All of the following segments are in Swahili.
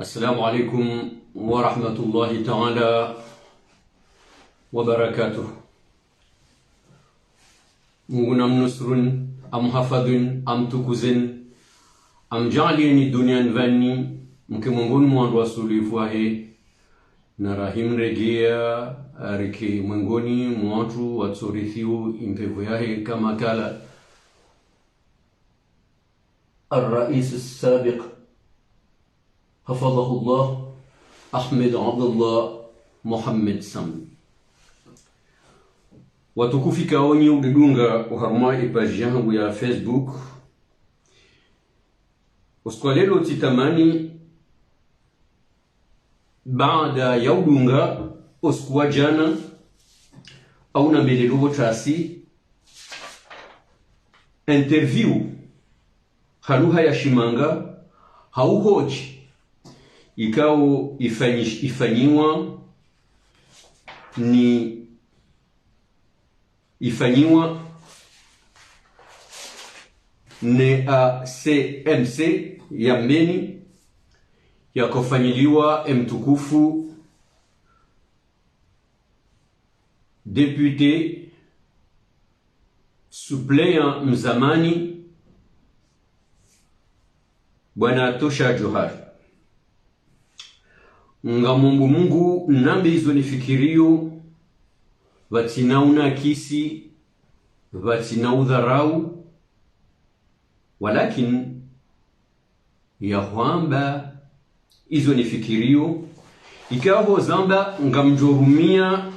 السلام عليكم ورحمة الله تعالى وبركاته. مغنم نصر أم حفظ أم تكوزن أم جعلين الدنيا نفني ممكن منغن موان رسولي فواهي نراهيم رجيا ركي منغوني موانتو واتسوريثيو إمبيفوياهي كما قال الرئيس السابق حفظه الله أحمد عبد الله محمد سامي. Watukufika onyi udidunga uharma ipaji yangu ya Facebook. Uskwalelo titamani baada ya udunga uskuwa jana au na mbele lugo chasi interview haluha ya shimanga hauhoji ikao ifanyiwa ne CMC ya Mbeni ya kufanyiliwa mtukufu député suppléant mzamani Bwana Tosha Johari. Ngamombu Mungu nambe hizo nifikirio watinauna kisi watinaudharau walakin ya kwamba hizo nifikirio ikaho zamba ngamjorumia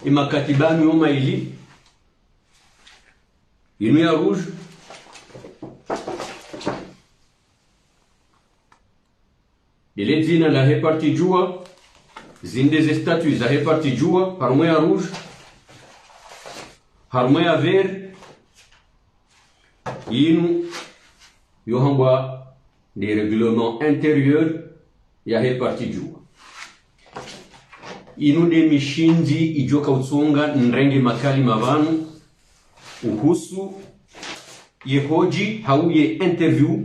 imakatibanu yoma ili inu ya rouge ile zina la reparti jua zinde statues za reparti jua harmo ya rouge harmo ya vert inu yohamba des règlements intérieurs ya reparti jua inu de mishinzi ijoka utsonga nrenge makali mavanu uhusu yehoji hauye interview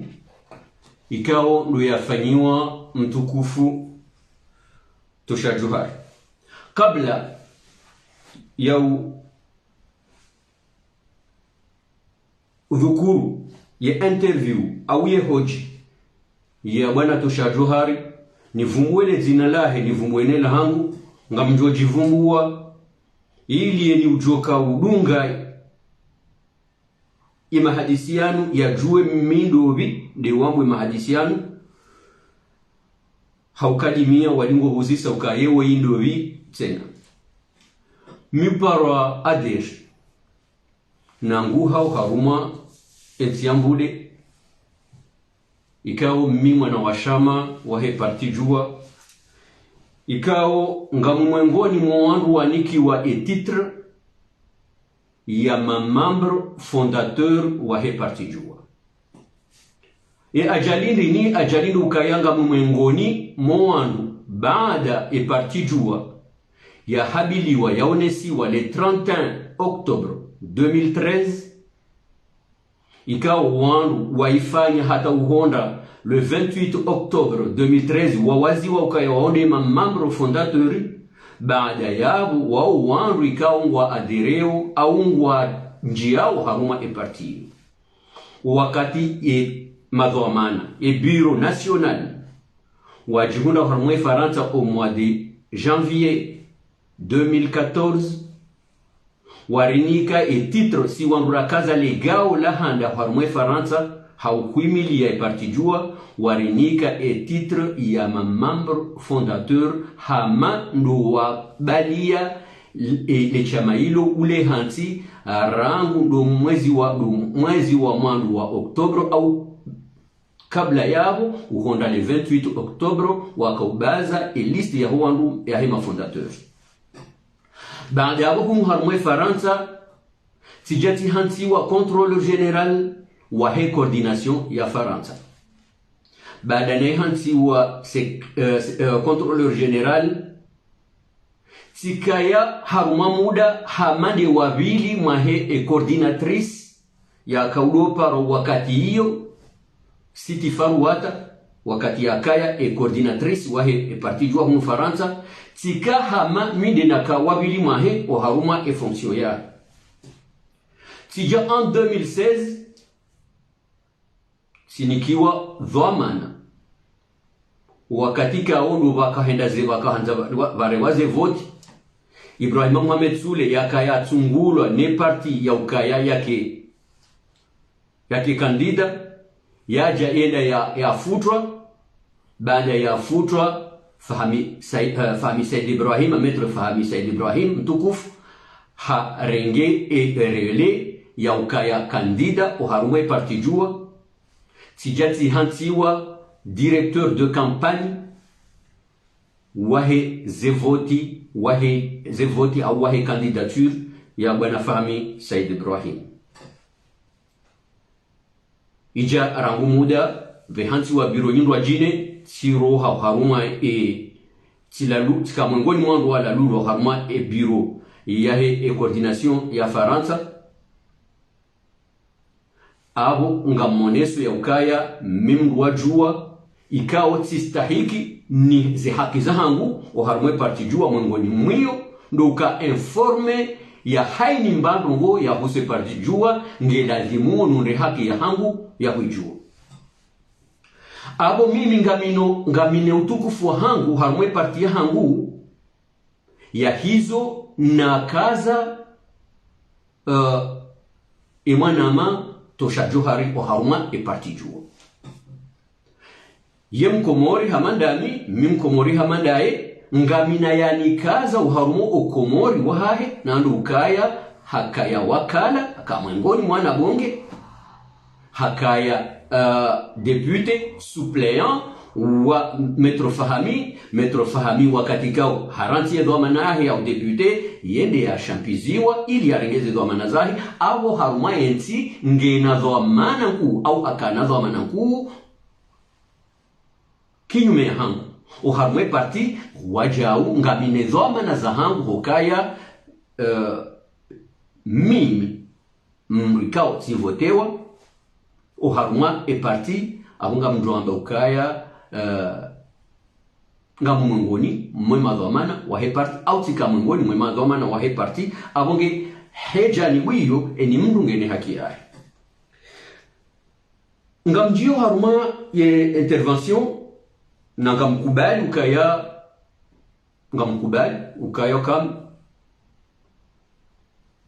ikao ndo yafanyiwa mtukufu Tosha Johari. Kabla ya udhukuru ya interview au ya hoji ya Bwana Tosha Johari nivumbuele zina lahe nivumbuene lahangu ngamjoji vumbua ili ni ujoka udunga imahadisianu ya juwe mindobi de wambwe mahadisianu haukadimia walingo huzisa ukayewe indobi tena mipara adesh nangu hau haruma etiambude ikao mimwa na washama wahe parti jua ikao ngamumwengoni mwandu waniki wa etitre ya mamambre fondateur wahe parti jua ajalindi ukayanga mumwengoni mwandu baada parti jua ya habiliwa yaonesiwa le 31 octobre 2013 ikao wandu waifanya hata uhonda le 28 octobre 2013 wawaziwa ukayawaonde mamambre fondateur baada yabo wao wandu ikao ngwa adereo au ngwa njiao haruma parti wakati madhamana bureau national wajihunda harumwe Faransa au mois de janvier 2014 warinika titre si wandura kaza legao la handa harumwe Faransa haukuimilia parti jua warinika titre ya membre fondateur hama ndo wa balia le chama ilo ule hansi rangu ndo mwezi wa mwandu wa Oktobre au kabla yabo uhonda le 28 Oktobre wakaubaza liste ya huandu ya hema fondateur. Baada yabo harumwe Faransa tijati hansi wa contrôleur général wa he coordination ya Faransa. Baada ne hansi wa contrôleur général tikaya haruma muda hamande wabili mwahe coordinatrice ya kaudopa wakati hiyo Siti Faruata wakati yakaya coordinatrice wahe parti jua mu Faransa tika hama minde naka wabili mahe o haruma fonction ya tija en 2016 sinikiwa dhamana wakati kaondo bakahenda ze bakahanza barewaze vote Ibrahim Mohamed Sule yakaya tsungulwa ne parti ya ukaya yake kandida yaja enda ya futwa baada ya futwa Fahmi Said Ibrahim Maître Fahmi Said Ibrahim mtukufu ha renge rele ya ukaya kandida uharume parti jua tijati hantiwa directeur de campagne wahe zevoti au wahe candidature ya bwana Fahmi Said Ibrahim ija rangu muda vehantiwa biro nyindwa jine siro haruma tilalu tika mwengoni mwandu wala lulu haruma biro yahe coordination ya Faransa abo ngamoneso ya ukaya mimru wajua ikao tistahiki ni ze haki za hangu haruma parti jua mwengoni mwiyo ndo uka informe ya haini mbandongo ya huse parti jua ngelazimu nunde haki ya hangu ya hujua abo mimi ngamine utukufu wa hangu harumwe parti ya hangu ya hizo na kaza imwanama tosha johari o haruma parti jua ye mkomori hamandami mimkomori hamandaye ngamina yani kaza uharumo okomori wahahe nandu ukaya hakaya wakala akamwengoni mwana bonge hakaya député suppléant wa Maître Fahami wakati kao harantie dhamanahi au député yende ya shampiziwa ili arengeze dhamana zahi abo haruma enti ngena dhamana ku au akana dhamana ku kinyume ya hangu uharumwe parti wajau ngamine dhamana za hangu hokaya mimi mrikao tivotewa uharuma parti abunga mjwamba ukaya ngamu mwengoni mwema dhamana wa parti au tika mwengoni mwema dhamana wa parti abunge heja ni wiyo eni mndu ngene haki yae ngamjio haruma ye intervention na ngamkubali ukaya kam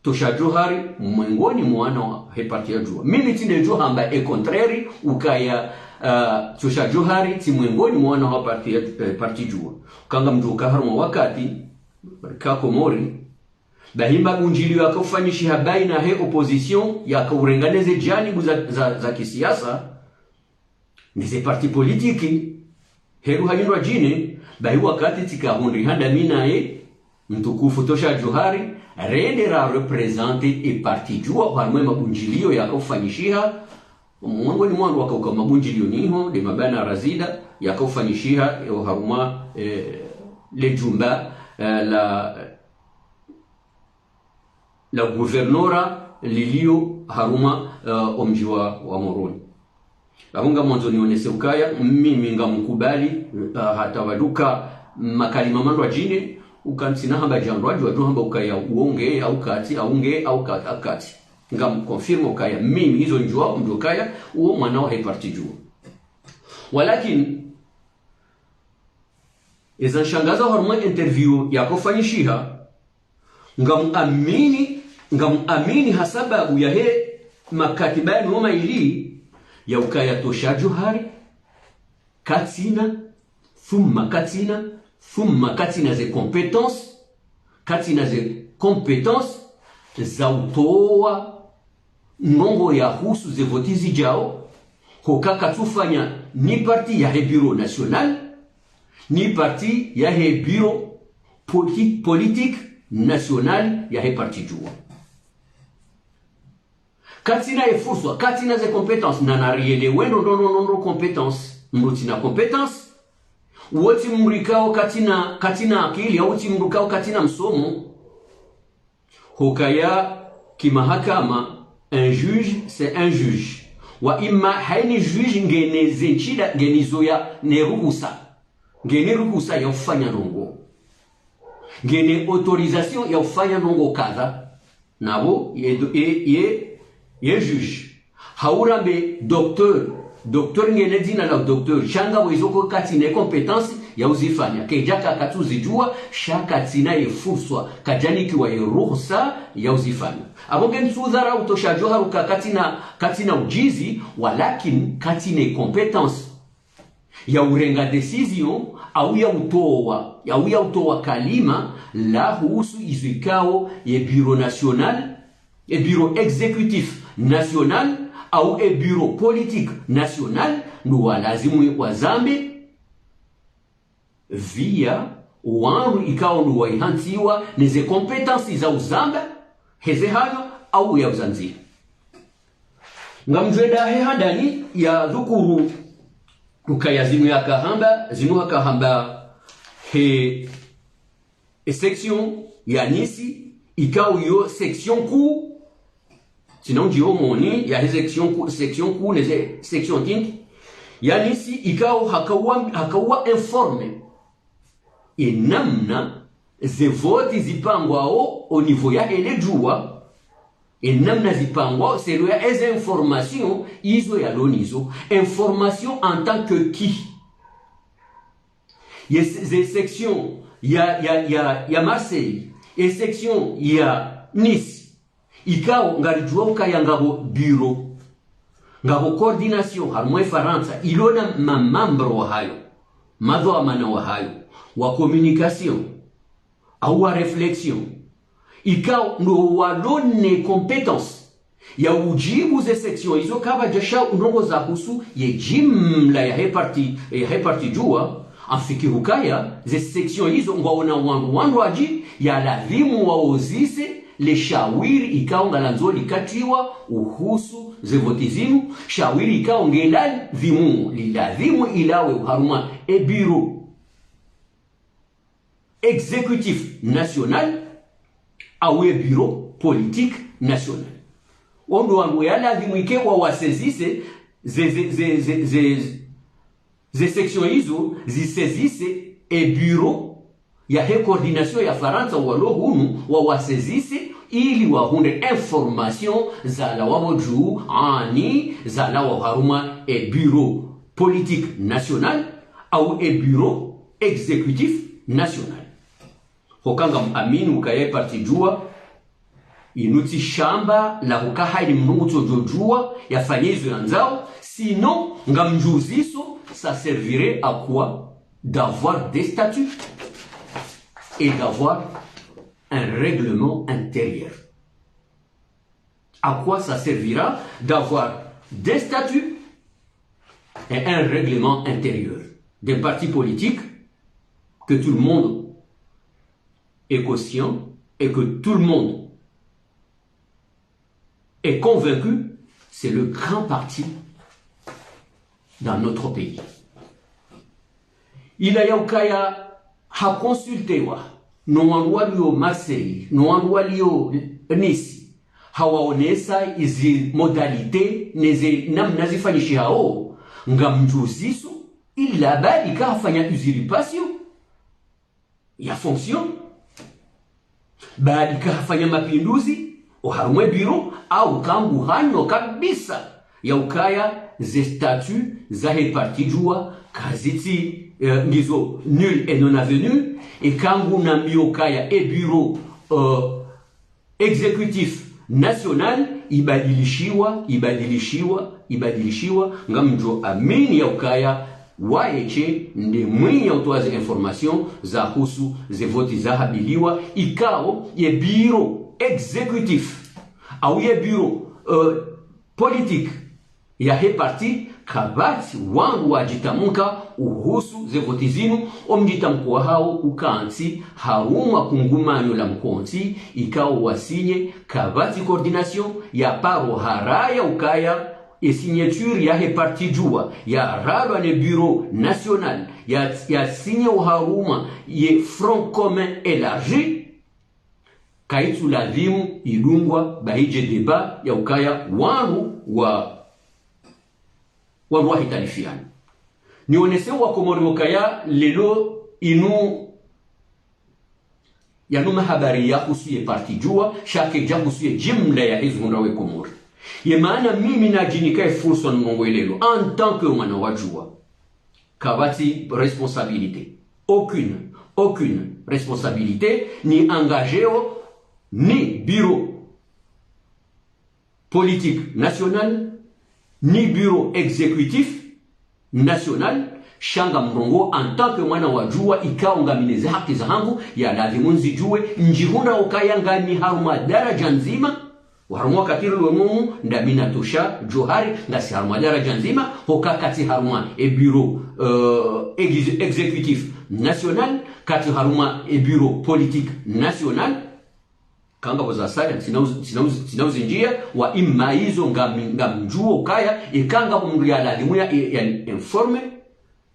tosha johari mwengoni mwana wa parti ya jua mimi tinde jua hamba contraire ukaya tosha johari ti mwengoni mwana wa parti jua kanga mjuka haruma wakati ka komori bahimba unjili yakufanyisha baina he opposition yakaurenganeze janibu za kisiasa ni parti politiki heru hanyindwa jine bahi wakati tika hundi handa minae mtukufu tosha johari rendera represente parti jua harumwe mabunjilio yakufanyisha mwangoni mwandu wakauka mabunjilio niho de mabana razida yakufanyisha haruma le jumba la guvernora lilio haruma omji wa Moroni abunga mwanzo nionese ukaya mimi ngamkubali hata waduka makalima mandwa jine ukansina hamba jandwa jwa hamba ukaya uonge au kati aunge au kati ngamkonfirma ukaya mimi hizo njua mdokaya uo mwana wa parti jua walakin iza shangaza haruma interview yakofanyishiha ngamamini hasababu ya he makatibani wama ili ya ukaya tosha johari katina ze compétences za utoa nongo ya husu ze votizi jao hokaka tufanya ni parti ya he bureau national ni parti ya he bureau politique national ya he parti jua katina efurso katina ze compétences nanariele wendo no compétences mrutina compétences woti mrikao katina akili au timrukao katina msomo hokaya kimahakama un juge c'est un juge wa imma haini juge ngene zenchida ngenizo ya neruhusa ngene ruhusa ya kufanya ndongo ngene autorisation ya kufanya ndongo kadha nabo ye juge haurambe docteur ngene dina la docteur changa wezoko katine competence ya uzifanya kejaka katuzijua shaka tina yefurswa kajani kiwa yeruhusa ya uzifanya abogen sudhara utoshajo haruka katina ujizi walakin katine competence ya urenga decision au ya utoa kalima la husu izikao ye bureau national e bureau exécutif national au e bureau politique national ndo lazimu wazambe via wangu ikao ndo waihantiwa neze kompetensi za uzamba heze hayo au ya uzanzi ngamjweda hehadani ya dhukuru ukaya zinu ya kahamba he section ya nisi ikao yo section ku sinon dio moni ya section ku neze section tink ya nisi ikao hakawa informe et namna ze voti zipangwao au niveau ya elejua et namna zipangwao c'est les informations izo ya lonizo information en tant que qui y a des sections ya Marseille et section ya Nice ikao ngalijua ukaya ngabo bureau ngabo coordination harmwe Faransa ilona mamambro wa hayo madho amana wa hayo wa communication au wa réflexion ikao ndo walone compétence ya ujibu ze section hizo kaba jasha ndongo za husu ye jimla ya reparti jua afikirukaya ze section hizo ngwaona wandu aji ya lazimu waozise le shawiri ikao ngalanzoli katiwa uhusu ze votizinu shawiri ikao ngelali vimu lilazimu ilawe uharuma e bureau exécutif national au bureau politique national. Ondo wangu ya lazimu ikewa wasezise ze section hizo zisezise e bureau ya he coordination ya Faransa walo hunu wa wasezise ili wahunde information za la waboju ani za la waharuma e bureau politique national au e bureau exécutif national. Hokanga aminu ukaye parti jua inuti shamba la hukahaidi mnuto jojua yafanyizo yanzao sinon ngamjuziso ça servirait à quoi d'avoir des statuts et d'avoir un règlement intérieur. À quoi ça servira d'avoir des statuts et un règlement intérieur des partis politiques que tout le monde est conscient et que tout le monde est convaincu, c'est le grand parti dans notre pays. Il y a ukaya ha consultewa no wanwalio Marseille, no wanwalio Nice, hawaonesa izi modalité neze namna zifanishi hao ngamjuziso ila bali kafanya usurpation ya fonction bali kafanya mapinduzi uharumwe biro au kangu hanyo kabisa ya ukaya ze statut za reparti jua kaziti ngizo nul et non avenu et kangu na miokaya e bureau exécutif national ibadilishiwa ngamjo amini ya ukaya waeche ndi mwenye utoaze information za husu ze voti za habiliwa ikao ye bureau exécutif au ye bureau politique ya he parti kabati wangu wajitamuka uhusu ze voti zinu omjitamkuwa hao ukansi haruma kungumanyo la mkonsi ikao wasinye kabati coordination ya paro haraya ukaya et signature ya he parti jua ya rado ne bureau national ya signé haruma ye front commun élargi kaitu lazimu ilungwa bahije deba ya ukaya wangu wa waruahi talifiana nionese wa komori wakaya lelo inu yanuma habari ya kusuye parti jua shake ja kusuye jimla ya hizo hundawe komori ye maana mimi najinika fursa nongwelelo en tant que mwana wajua kabati responsabilité aucune responsabilité ni engagéo ni bureau politique national ni bureau exécutif national shanga mrongo en tant que mwana wajua ikao ngamineze haki za hangu ya lazimu nzijue njihunda ukaya ngani haruma daraja nzima haruma katiri lwemumu ndamina tosha johari ngasi haruma daraja nzima hoka kati haruma bureau exécutif national kati haruma bureau politique national kanga wazasaya sinauzi njia wa ima hizo ngamjuo ukaya ikanga mndu ya lazimu ya informe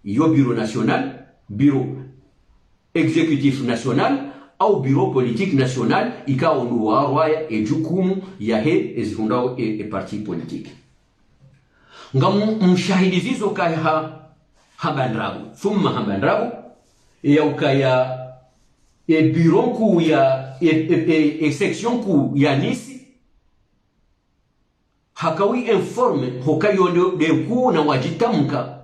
yo bureau national, bureau exécutif national au bureau politique national ikawa onduwarwaya ejukumu yahe ezihundao parti politique mshahidizizo kaya habandrabu thumma habandrabu ya ukaya bureau ku ya section ku ya nisi hakawi informe hokayo de ku na wajitamka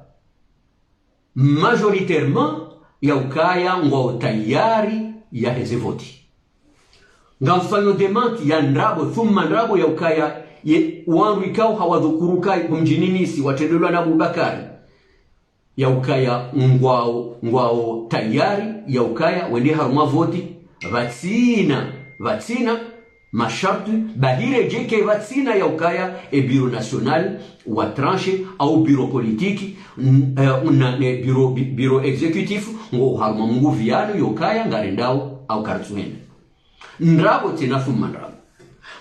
majoritairement ya ukaya ngwa tayari ya hezevoti ngamfanyo demanti ya ndrabo thumma ndrabo ya ukaya wangu ikao hawadhukuruka mjinini watendelwa na Abubakari ya ukaya ngwao tayari ya ukaya wende haruma voti vatsina masharti bahire jeke vatsina ya ukaya bureau national wa tranche au bureau politique bureau exécutif ngo haruma nguviano yokaya ngarendao au kartuende ndrabo tena fuma ndrabo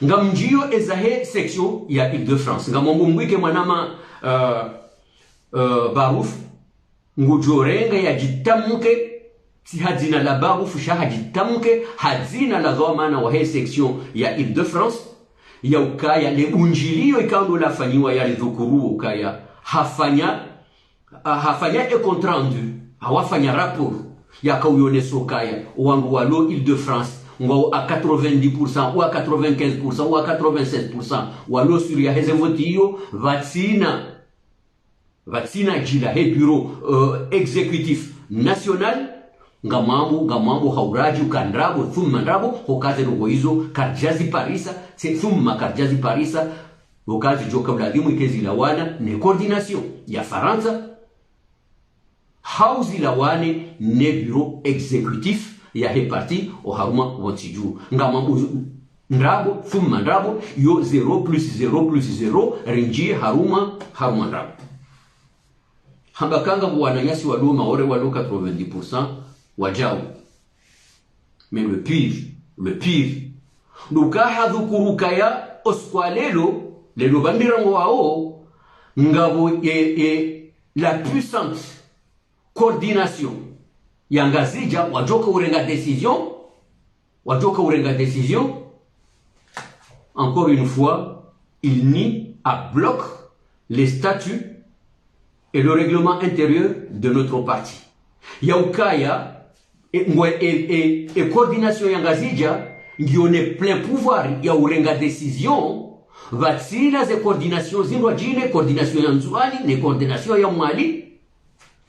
ngamjio ezahe section ya Ile-de-France ngamombumwike mwanama Baruf ngujorenga ya jitamuke si hadzina la Baruf shaha jitamuke hadzina la zomana wa he section ya Ile-de-France ya ukaya le unjilio ikando la fanyiwa ya lidhukuru ukaya hafanya compte rendu hawafanya rapport ya kauyoneso ukaya wangu walo Ile-de-France ngwa à 90% ou à 95% ou à 87% walo sur ya hezevotio vatsina jila he bureau exécutif national ngamambo hauraji ukandrabo thumma ndrabo hokaze rogo hizo karjazi parisa thumma karjazi parisa hokazi joka mladimu ikezi lawana ne coordination ya Faransa hauzi lawane ne bureau exécutif ya he parti o haruma wotiju ngamambo ndrabo thumma ndrabo yo 0 plus 0 plus 0 rinji haruma ndrabo hambakanga bwananyasi waluma ore walo 90% wajao mais le pire nukaha dhukuruka ya oskwalelo lelo bandirango wao ngabo la puissante coordination yangazija wajoka urenga décision encore une fois il nie à bloc les statuts et le règlement intérieur de notre parti yaukaya et coordination yangazija ngione plein pouvoir ya urenga décision vatsina ze coordination zinwa jine coordination ya nzuani ne coordination ya mwali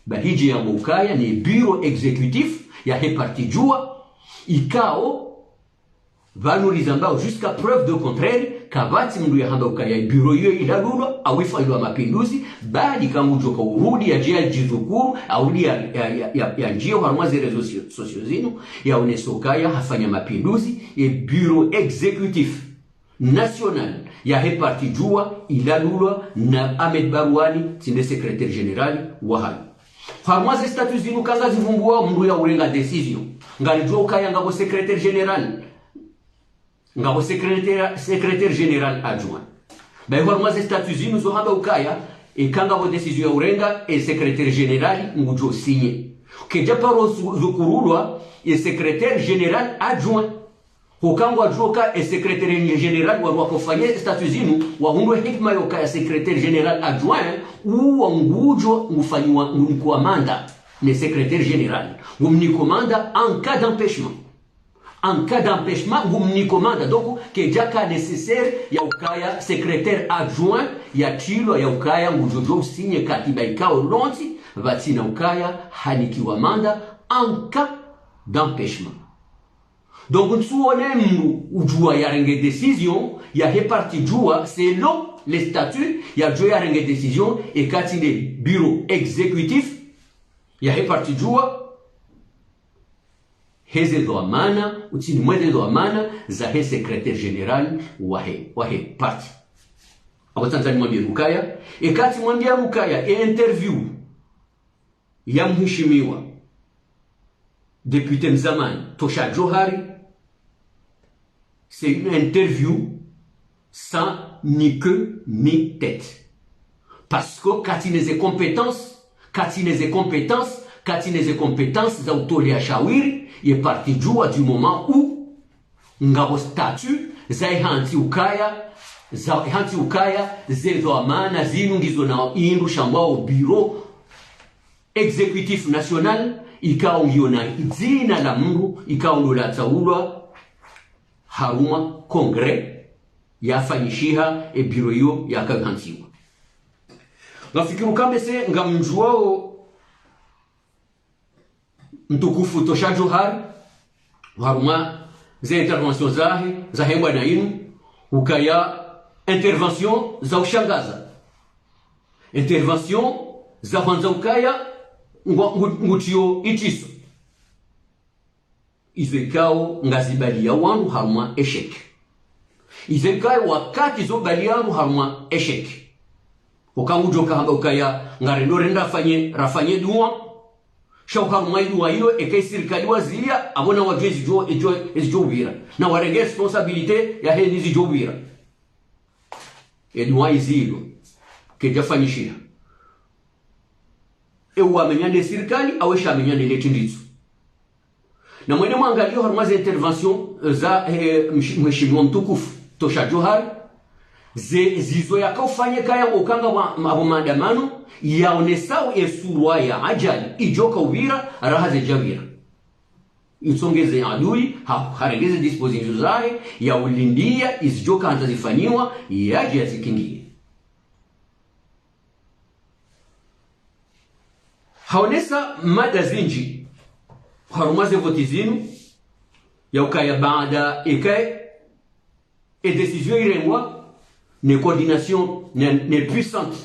bahiji ya mukaya ni bureau exécutif ya he parti jua ikao valorisambao jusqu'à preuve de contraire kabati mndu ya hamba ukaya bureau hiyo ilalulwa awifa ilwa mapinduzi bali kama ujoka urudi ya jia jizukuru audi ya njio harmazi rezo sosio zinu ya unesokaya hafanya mapinduzi ya bureau exécutif national ya he parti jua ilalulwa na Ahmed Barouani tinde secrétaire général wa hali harmazi status zinu kanga zivumbua mndu ya urenga decision ngalijua ukaya ngabo secrétaire général ngabo secrétaire général adjoint bai harmazi status zinu zo haba ukaya ikanga bo decision ya urenga secrétaire général ngujo signé keja paro zukurulwa secrétaire général adjoint Hokango adjoka e secrétaire général wa wakofanye statut zinu wa hundu hikma yoka ya secrétaire général adjoint ou ngujo ngufanywa ngumanda ne secrétaire général ngumni commanda en cas d'empêchement. En cas d'empêchement, ngumni commanda donc que jaka nécessaire ya ukaya secrétaire adjoint ya chilo ya ukaya ngujojo signe katiba ikao lonti vatina ukaya hanikiwa manda en cas d'empêchement. Donc nsuone mru ujua ya renge décision ya reparti jua selon les statuts ya jua ya renge décision et katine bureau exécutif ya reparti jua heze dhamana utini mwede dhamana za he secrétaire général wahe parti abo Tanzania mwambia Rukaya ekati mwambia Rukaya interview ya mheshimiwa député Mzamani Tosha Johari, c'est une interview sans ni queue ni tête. Parce que quand il y a des compétences d'autolia shawiri, il est parti du moment où ngabo statut zai hanti ukaya zezo amana zinu ngizo na indu shambao bureau exécutif national ikao ngiona izina la Mungu ikao ndo la taulwa haruma kongre yafanyishiha e bureau yo yakahantiwa. Nafikiru kambese ngamjuao mtukufu Tosha Johari haruma za intervention za hemba na inu ukaya intervention za ushangaza, intervention za kwanza ukaya ngutio itiso izekao ngazibali ya wangu haruma eshek, izekao wakati zo bali yangu haruma eshek ukangu joka hanga ukaya ngarendo renda rafanye duwa shau haruma duwa hiyo ekai sirikali wazia abona wajezi jo vira na warenge responsabilite ya hezi jo vira eduwa izilo keja fanyishia ewa amenyane sirikali awesha amenyane letindizo na mwene mwangalio haruma za intervention za mheshimiwa mtukufu Tosha Johari zizo yakafanya kaya ukanga abo maandamano yaonesao esurwa ya ajali ijoka uvira rahaze javira insongeze adui harengeze disposition zae ya ulindia izijoka antazifanywa yaje yazikingie. Haonesa mada zinji harumaze votizinu ya ukaya baada ekae et décision irengwa ne coordination ne puissante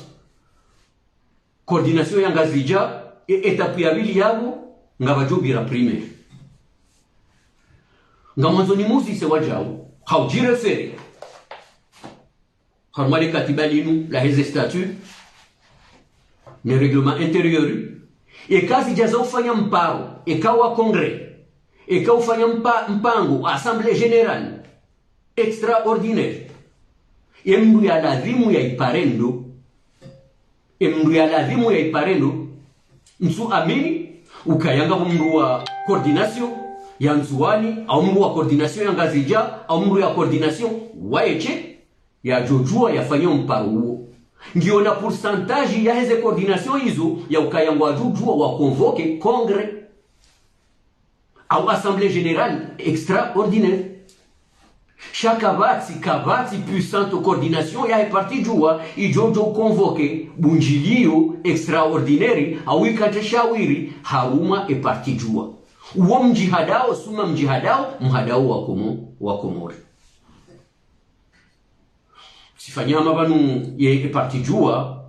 coordination ya ngazija etapu ya bili yabo ngabajubira primaire ngamanzo ni muzise wajao haujire fere harmale katiba linu la heze statut ne règlement intérieur e kazi jaza ufanya mparo ekawa congrès ekawa ufanya mpango assemblée générale extraordinaire emru ya ladhimu ya iparendo nsu amini ukayanga mru wa coordination ya nzuani au mru wa coordination ya ngazija au mru ya coordination waeche ya jojua yafanya mparo huo ngiona pourcentage ya heze coordination hizo ya ukayangwa jojua wa convoque congrès au assemblée générale extraordinaire. Chaque kabati puissante coordination ya parti jua ijojo convoqué bunjilio extraordinaire awikate shawiri haruma e parti jua uo mjihadao suma mjihadao wa Komori sifanyama banu ye parti jua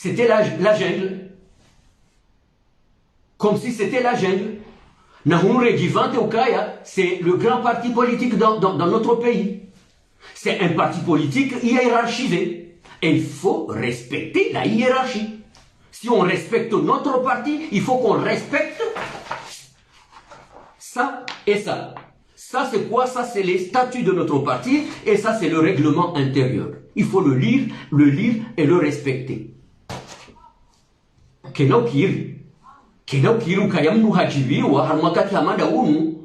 c'était la jungle, comme si c'était la jungle. Nahumre Givante Ukaya, c'est le grand parti politique dans notre pays. C'est un parti politique hiérarchisé. Et il faut respecter la hiérarchie. Si on respecte notre parti, il faut qu'on respecte ça et ça. Ça c'est quoi? Ça c'est les statuts de notre parti et ça c'est le règlement intérieur. Il faut le lire et le respecter. kenda ukiruka ya mnu hajibiwa harumwa kati amanda unu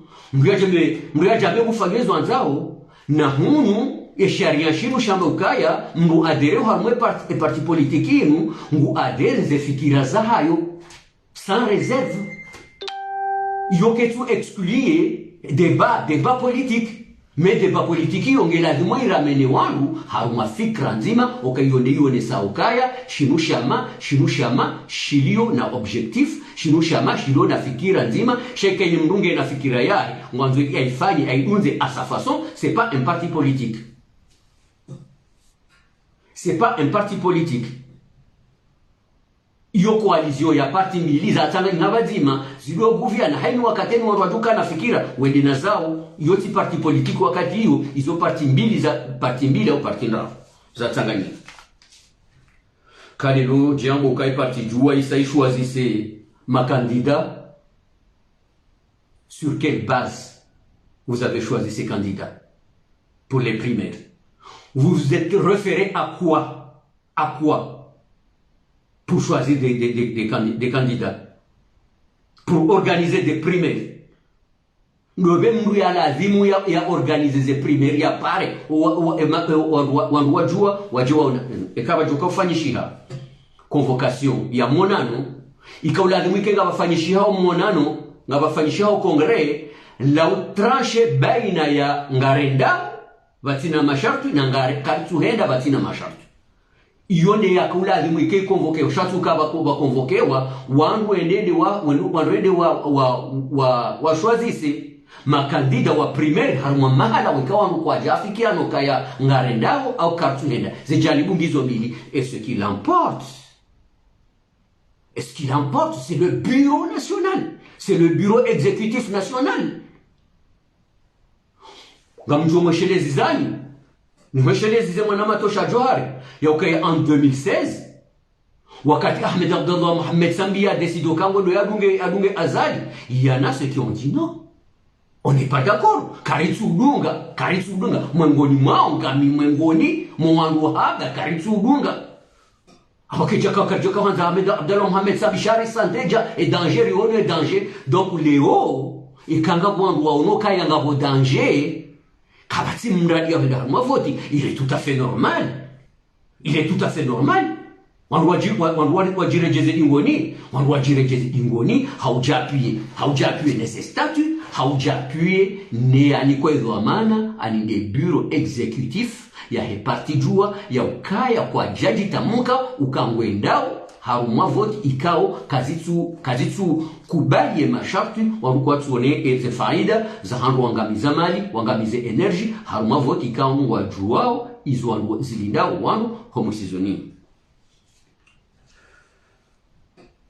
mriajabe kufagezwa nzao na hunu sharia shinu shamba ukaya mru adere harumwe parti politiki inu ngu adere ze fikira za hayo sans réserve yoke tu excluye débat politique. Mais débat politique yongela lazima iramene wangu haruma fikra nzima okayone saukaya shinushama shilio na objectif shinushama shilio na fikira nzima sheke mrunge na fikira yake mwanzo yaifanye aidunze à sa façon. C'est pas un parti politique, c'est pas un parti politique. Iyo coalition ya parti mbili za tanga ngabazima zilio guviana haini wakateni waduka na fikira wende na zao yoti parti politique wakati hiyo izo parti mbili au parti ndao za Tanganyika. Kalelo jambo kai parti jua isa choisissez ma candidat. Sur quelle base vous avez choisi ces candidats pour les primaires? Vous vous êtes référé à quoi pour choisir des candidats, pour organiser des primaires? Nous devons organiser des primaires ya pare wajua kufanyisha convocation ya monano ikaulazimu ngabafanyisha monano ngabafanyisha kongre la tranche baina ya ngarenda batina masharti na ngare kartuhenda batina masharti. Yone ya kulazimu ike convoquer shatuka bakoba convoquewa wandu endende wa choisisse makandida wa primaire harumwa mahala wikawa kwa jafikiano kaya ngarendao au kartuhenda zijaribu ngizo mbili. Et ce qui l'emporte, c'est le bureau national, c'est le bureau exécutif national. Ngamjua mweshelezi zani mweshelezi ze mwanama Tosha Johari ya ukaya en 2016 wakati Ahmed Abdallah Mohamed Sambi a décidé kango do adunge azali. Il y en a ceux qui ont dit non, on n'est pas d'accord. Karitsudunga mwengoni mwao ngami mwengoni mwangu haga karitsudunga Wakijaka Ahmed Abdallah Mohamed Sambi shari santeja et danger yono et danger. Donc leo ikanga mwangu waono kaya ngabo danger kabati mradi ya henda mwavoti. Il est tout à fait normal. Wajirejeze ingoni haujapuye nese statut haujapuye ne anikwezo amana ani de bureau exécutif ya heparti jua ya ukaya kwa jaji tamuka ukangwendao harumwa voti ikao kazitu kubalie masharti walikuwa tuone ete faida za handu wangamiza mali wangamize energy harumwa voti ikao wajuao izo zilindao wanu homosizoni.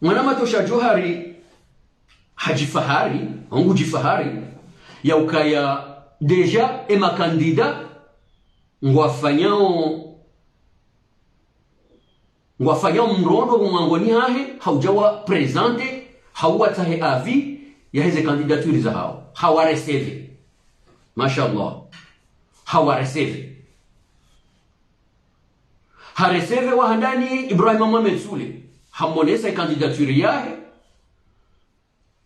Mwanama Tosha Johari hajifahari ya ukaya deja ema kandida ngwafanyao mrondo mwangoni hahe haujawa presente hauwatahe avi ya heze kandidaturi za hao hawareseve. Mashallah hareseve wahandani Ibrahim Mohamed Sule hamonesa kandidaturi yahe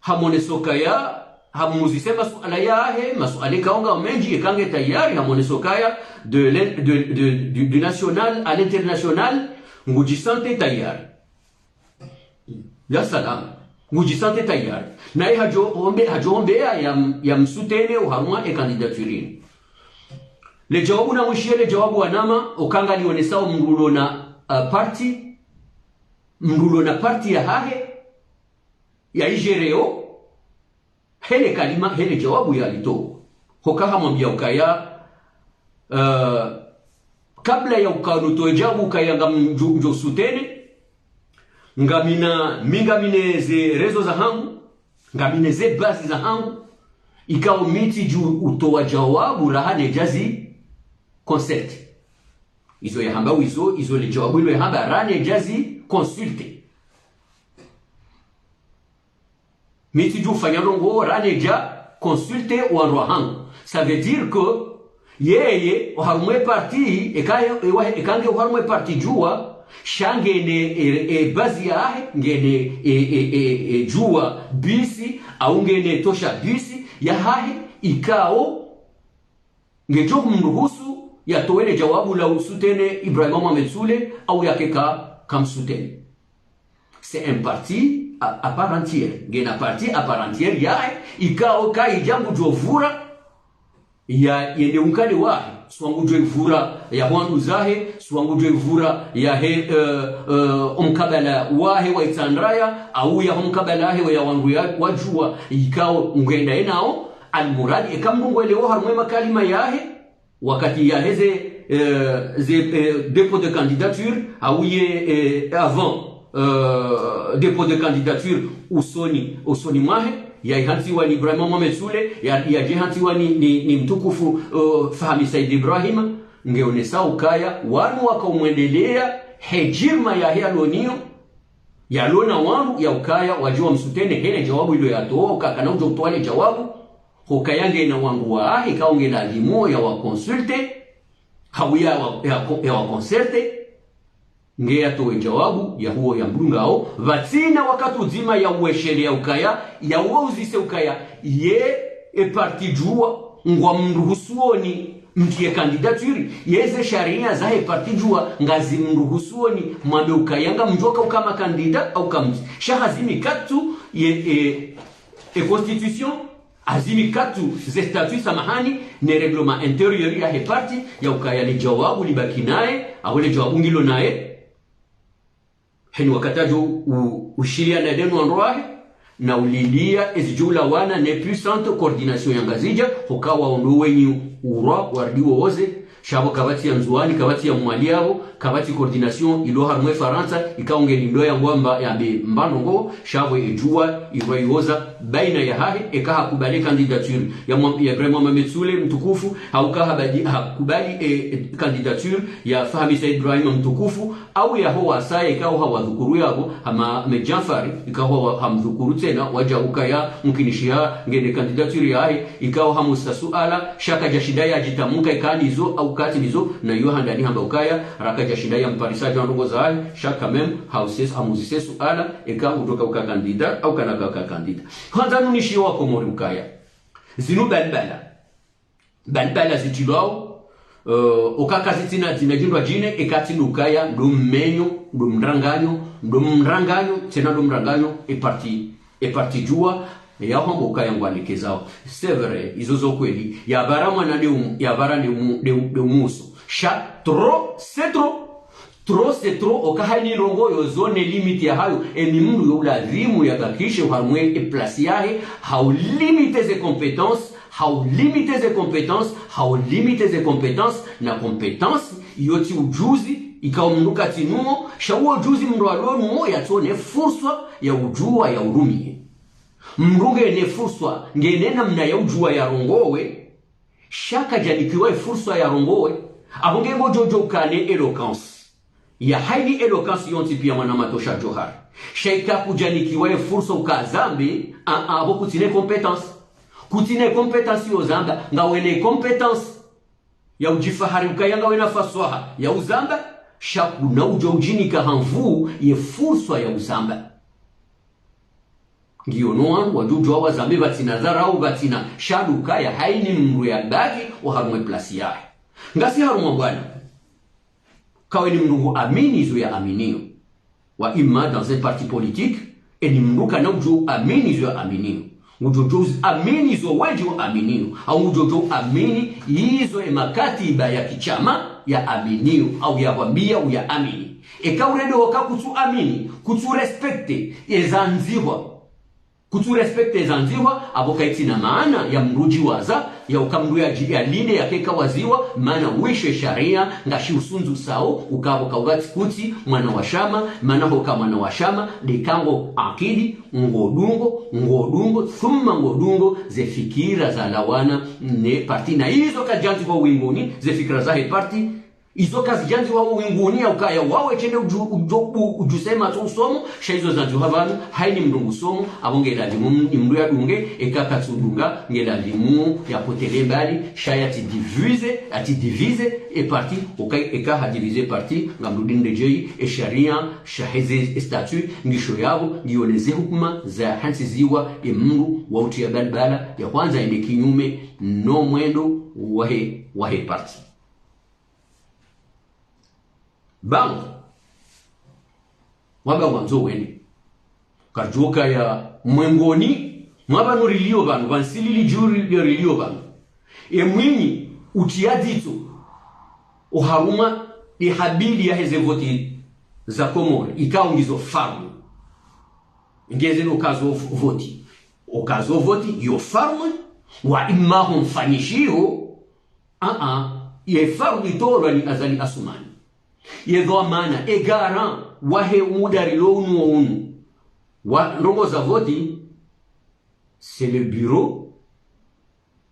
hamonesoka ya hamuzise masuala yahe masuala kaonga menji ekange tayari hamonesoka ya du national à l'international ngujisante tayari ya salam ngujisante tayari naye hajo ya msutene uhamwa kandidaturi. Le jawabu na mwishiele jawabu wanama okanga lionesao mrulo na parti ya hahe ya ijereo hele kalima hele jawabu ya lito hokaha mwambia ukaya kabla ya ukanuto jawabu ukaya ngamjo sutene ngamine ze rezo za hangu ngamine ze basi za hangu ikao miti juu utoa jawabu rahane jazi concert izo ya hamba izo le jawabu ilo ya hamba rane jazi consulte miti juu fanyarongo rane ja consulte wanro hangu. Ça veut dire que yeye harumwe parti ekange harumwe parti jua shangene bazi yahe ngene jua bisi au ngene tosha bisi yahahe ikao ngejo mruhusu yatowele jawabu la usutene Ibrahim Mohamed Soule au yakeka kamsutene. C'est un parti à part entière. Ngena parti à part entière yahe ikao kai jambu jovura ya yende unkali wahe swangu jovura ya wandu zahe swangu jovura ya he umkabala wahe wa itsandraya au ya umkabala he ya wandu ya wajua ikao ngenda enao almuradi ekamnungu elewo harumwe makalima yahe wakati ya heze dépôt de candidature au ye avant dépôt de candidature usoni mahe ya hantiwa ni Ibrahim Mohamed Soule ya hantiwa ni mtukufu Fahmi Said Ibrahim ngeonesa ukaya wanu wakaumwendelea hejirma ya healonio ya lona wangu ya ukaya wajua msutene hele jawabu ilo yatoa ukakana ujo kutoale jawabu hukayange na wangu waahe kaunge na limo ya wakonsulte hawia ya wakonserte nge atoe jawabu ya huo ya mbrungao vatina wakati uzima ya uweshele ya ukaya ya uwauzise ukaya ye parti jua ngwa mruhusuoni mtie kandidaturi yeze sharia za parti jua ngazi mruhusuoni mwambe ukayanga mjoka ukama kandida au kamzi shahazimi katu constitution azimi katu ze statut samahani ne reglement intérieur ya parti ya ukaya ni jawabu libaki naye au le jawabu ngilo naye hini wakatajo ushiria na denu anroahe na ulilia ezijula wana ne puissante coordination ya ngazija hukawa ondowenyi urwa wardiwo oze shabo kabati ya nzuani kabati ya mwaliabo kabati coordination ilo harumwe Faransa ikaonge lindo ya ngwamba ya mbanongo shabo ejua irwa yoza baina ya hahe ekaha kubali candidature ya Ibrahim Mohamed Soule mtukufu hakubali candidature ya Fahmi Said Ibrahim mtukufu au ya ho wasaye ikawa hawadhukuru yabo ama Mejafari ikawa hamdhukuru tena waja ukaya mkinishia ngende candidature ya hahe ikawa hamusasuala shaka jashidaya ajitamuka ikanizo au kati nizo na yohanda ni hamba ukaya rakaja shidaya mparisaji wandugo zae shaka mem hauses amuzise suala eka utoka uka kandida au kana kaka kandida kwanza nunishi wako mori ukaya zinu balbala zitilao ukaka zitina zinajindwa jine ekati nukaya ndo mranganyo tena ndo mranganyo parti jua ya hongo ukaya ngwalekezao severe izozo kweli ya barama na ya bara de muso sha c'est trop okahani rongo yo zone limit ya hayo eni mndu yo lazimu ya kakishe hamwe place yahe hau limite ze compétences na compétences yoti ujuzi ikaomnuka tinuo shawo ujuzi mndo alonu ya tone fursa ya ujua ya urumie mruge ne fursa ngenena mna ya ujua ya rongowe shaka janikiwa fursa ya rongowe abongengo jojo kane eloquence ya haini eloquence yonti pia mwana matosha johar shaika kujanikiwa fursa ukazambi abo kutine competence yozamba ngawene competence ya ujifahari ukayanga wena faswaha ya uzamba shaku na ujo ujinika hanvu ye fursa ya uzamba ngiyo noan wajujo wazambe batina zarau batina shaduka ya haini mru ya bagi wa harumwe plasi yae ngasi harumwa bwana kawe ni mnungu amini izo ya aminio wa ima dans un parti politique eni mnuka na ujo amini izo ya aminio ujojo amini izo weji wa aminio au ujojo amini izo emakatiba ya kichama ya aminio au ya wambia au ya amini ekauredo waka kutu amini kutu respecte ezanziwa abokaiti na maana ya mruji waza ya ukamru ya linde ya keka waziwa maana wishe sharia ngashi usunzu sao ukabo kaugati kuti mwana washama maana hoka mwana washama likango akili ngodungo thumma ngodungo ze fikira za lawana ne parti na hizo kajanzi kwa winguni ze fikira za parti izo kazi janzi wa winguni ya ukaya wawe chende ujusema tu usomo shaizo zanju havanu haini mdungu somo abonge lazimu mdu ya dunge ekaka tsudunga nge lazimu ya potele mbali shaya ati divise e parti eka ha divise parti ngamrudinde jei e sharia shaheze statut ngisho yabo ngioneze hukuma za hansi ziwa e mdu wa uti ya balbala ya kwanza ende kinyume no mwendo wahe parti bango waba wanzo wende karjoka ya mwengoni mwaba nurilio banu bansilili juri ya rilio banu mwinyi utiadito uharuma habili ya hezevoti za Komori ikao ngizo farmu ngeze okazo voti yo farmu wa imahu mfanyishio ye farmu itoro ni azali asumani yedho mana egara wahe mudari lonu onu wa ndongo za voti c'est le bureau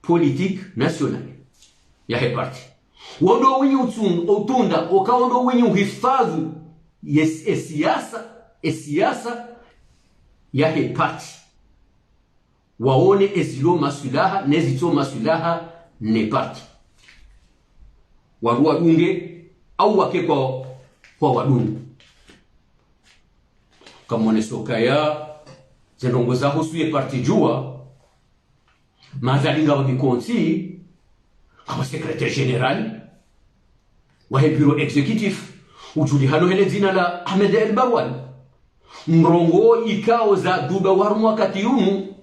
politique national ya heparti wondo winyi utunda okaondo winyi uhifadhi siasa ya heparti waone ezilo masulaha nezito masulaha ne parti warua dunge au wake kwa wadungu kama nesoka ya zenongoza husuye parti jua mazalinga wa mikonsi kama secrétaire général wa bureau exécutif ujuli hano hele zina la Ahmed El Barwan mrongo ikao za duba warumu wakati yumu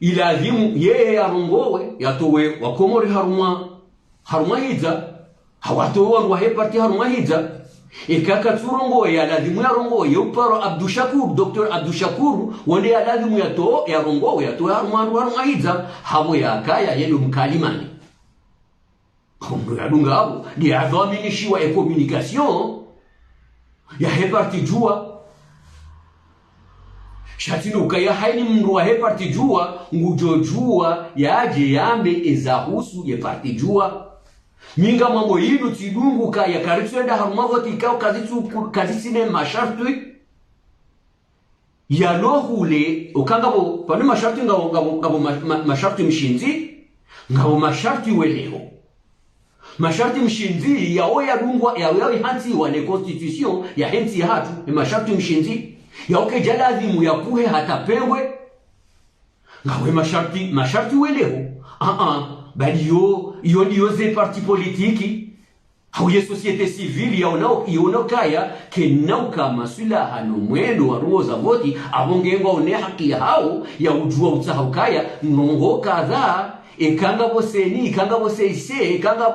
ilazimu yeye yarongowe yatowe wa Komori haruma hiza hawatowe wa heparti haruma hiza ikaka turongo ya lazimu yarongo yuparo Dr. Abdou Shakur wende ya lazimu yarongo yatowe haruma hiza habo ya kaya yendo mkalimani kondo ya dunga habo di adhominishiwa e communication ya heparti jua shatino kaya haini mndu wa heparti jua ngujojua yaje yambe ezahusu ye parti jua minga mambo yinu tidungu kaya karitswenda harumavoti ikao kazisine masharti ya lohule ukangabo pane masharti ngabo masharti mshinzi ngabo masharti weleo masharti mshinzi ya oya dungwa ya wewe hansi wa ne constitution ya hensi hatu masharti mshinzi ya oke jalazimu ya kuhe hata pewe ngawe masharti weleo bali yo ze parti politiki au ye societe civile ya kaya kenauka masula hano mwendo wa ruo za voti abongengo one haki hao ya ujua utsaha kaya nongo kadhaa ikanga boseni ikanga boseise ikanga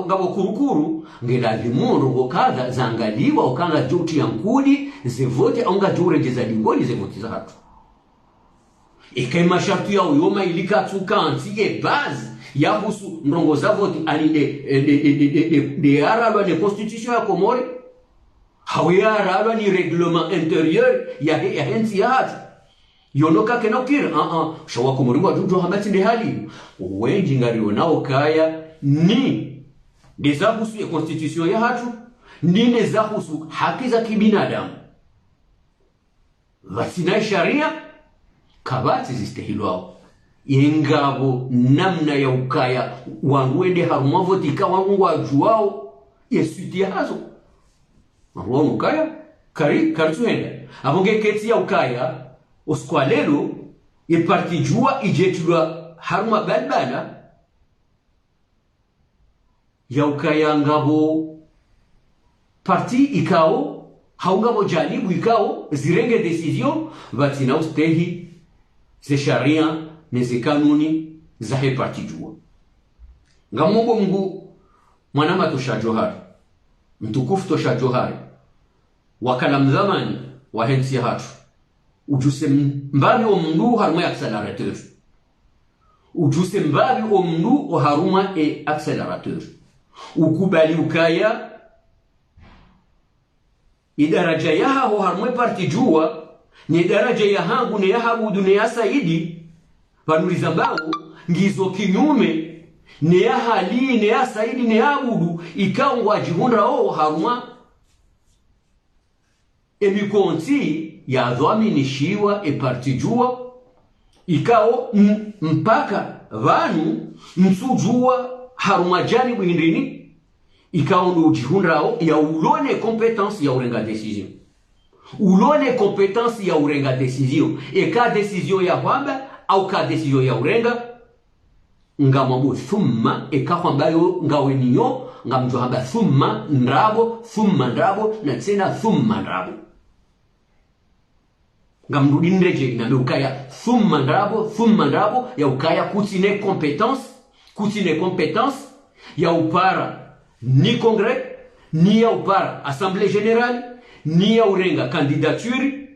ngabo kurukuru ngelazimu rongo kadha zangaliwa ukanga juti ya nkudi zevote aunga jurejeza lingoli zevote za hatu ikaima shartu ya uyoma ilika tukanti ye base ya husu ndongo za voti ani de aralwa de constitution ya Komori hawe aralwa ni règlement intérieur ya hensi ya hatu yonoka kenokira shawa Komori wa jujo hamati ndi hali wenji ngariyo nao kaya ni dezahusu ya constitution ya hatu ni nezahusu haki za kibinadamu vasinai sharia kabati zistehilwao yengabo namna ya ukaya wangwende harumavoti ikawa ngwa juao yesuti hazo marwa ukaya karituenda abonge keti ya ukaya oskwalelo ye parti jua ijetulwa haruma balbala ya ukaya ngabo parti ikao haungabo janibu ikao zirenge decision vatina ustehi ze sharia neze kanuni za he parti jua ngamungu mngu mwanama tosha johari mtukufu tosha johari wakala mdhamani wa hensi hatu ujuse mbali o mndu haruma ya accelerateur ujuse mbali o mndu o haruma e accelerateur ukubali ukaya idaraja yaha ho haruma parti jua ni daraja ya hangu ni yaha budu ni ya saidi panuliza mbao ngizo kinyume ne ya hali ne ya saidi ne ya abudu ikangwa jihunra o haruma emikonti ya dhaminishiwa partijua ikao mpaka vanu msujua haruma jani bwindini ikao ndo jihunrao ya ulone competence ya urenga decision ulone competence ya urenga decision ka decision ya kwamba au ka decision ya urenga ngamambo thumma kwamba yo ngaweniyo ngamjohamba thumma ndrabo na tena thumma ndrabo ngamrudi nreje na ukaya thumma ndrabo ya ukaya kutine competence ya upara ni congrès ni ya upara assemblée générale ni ya urenga candidature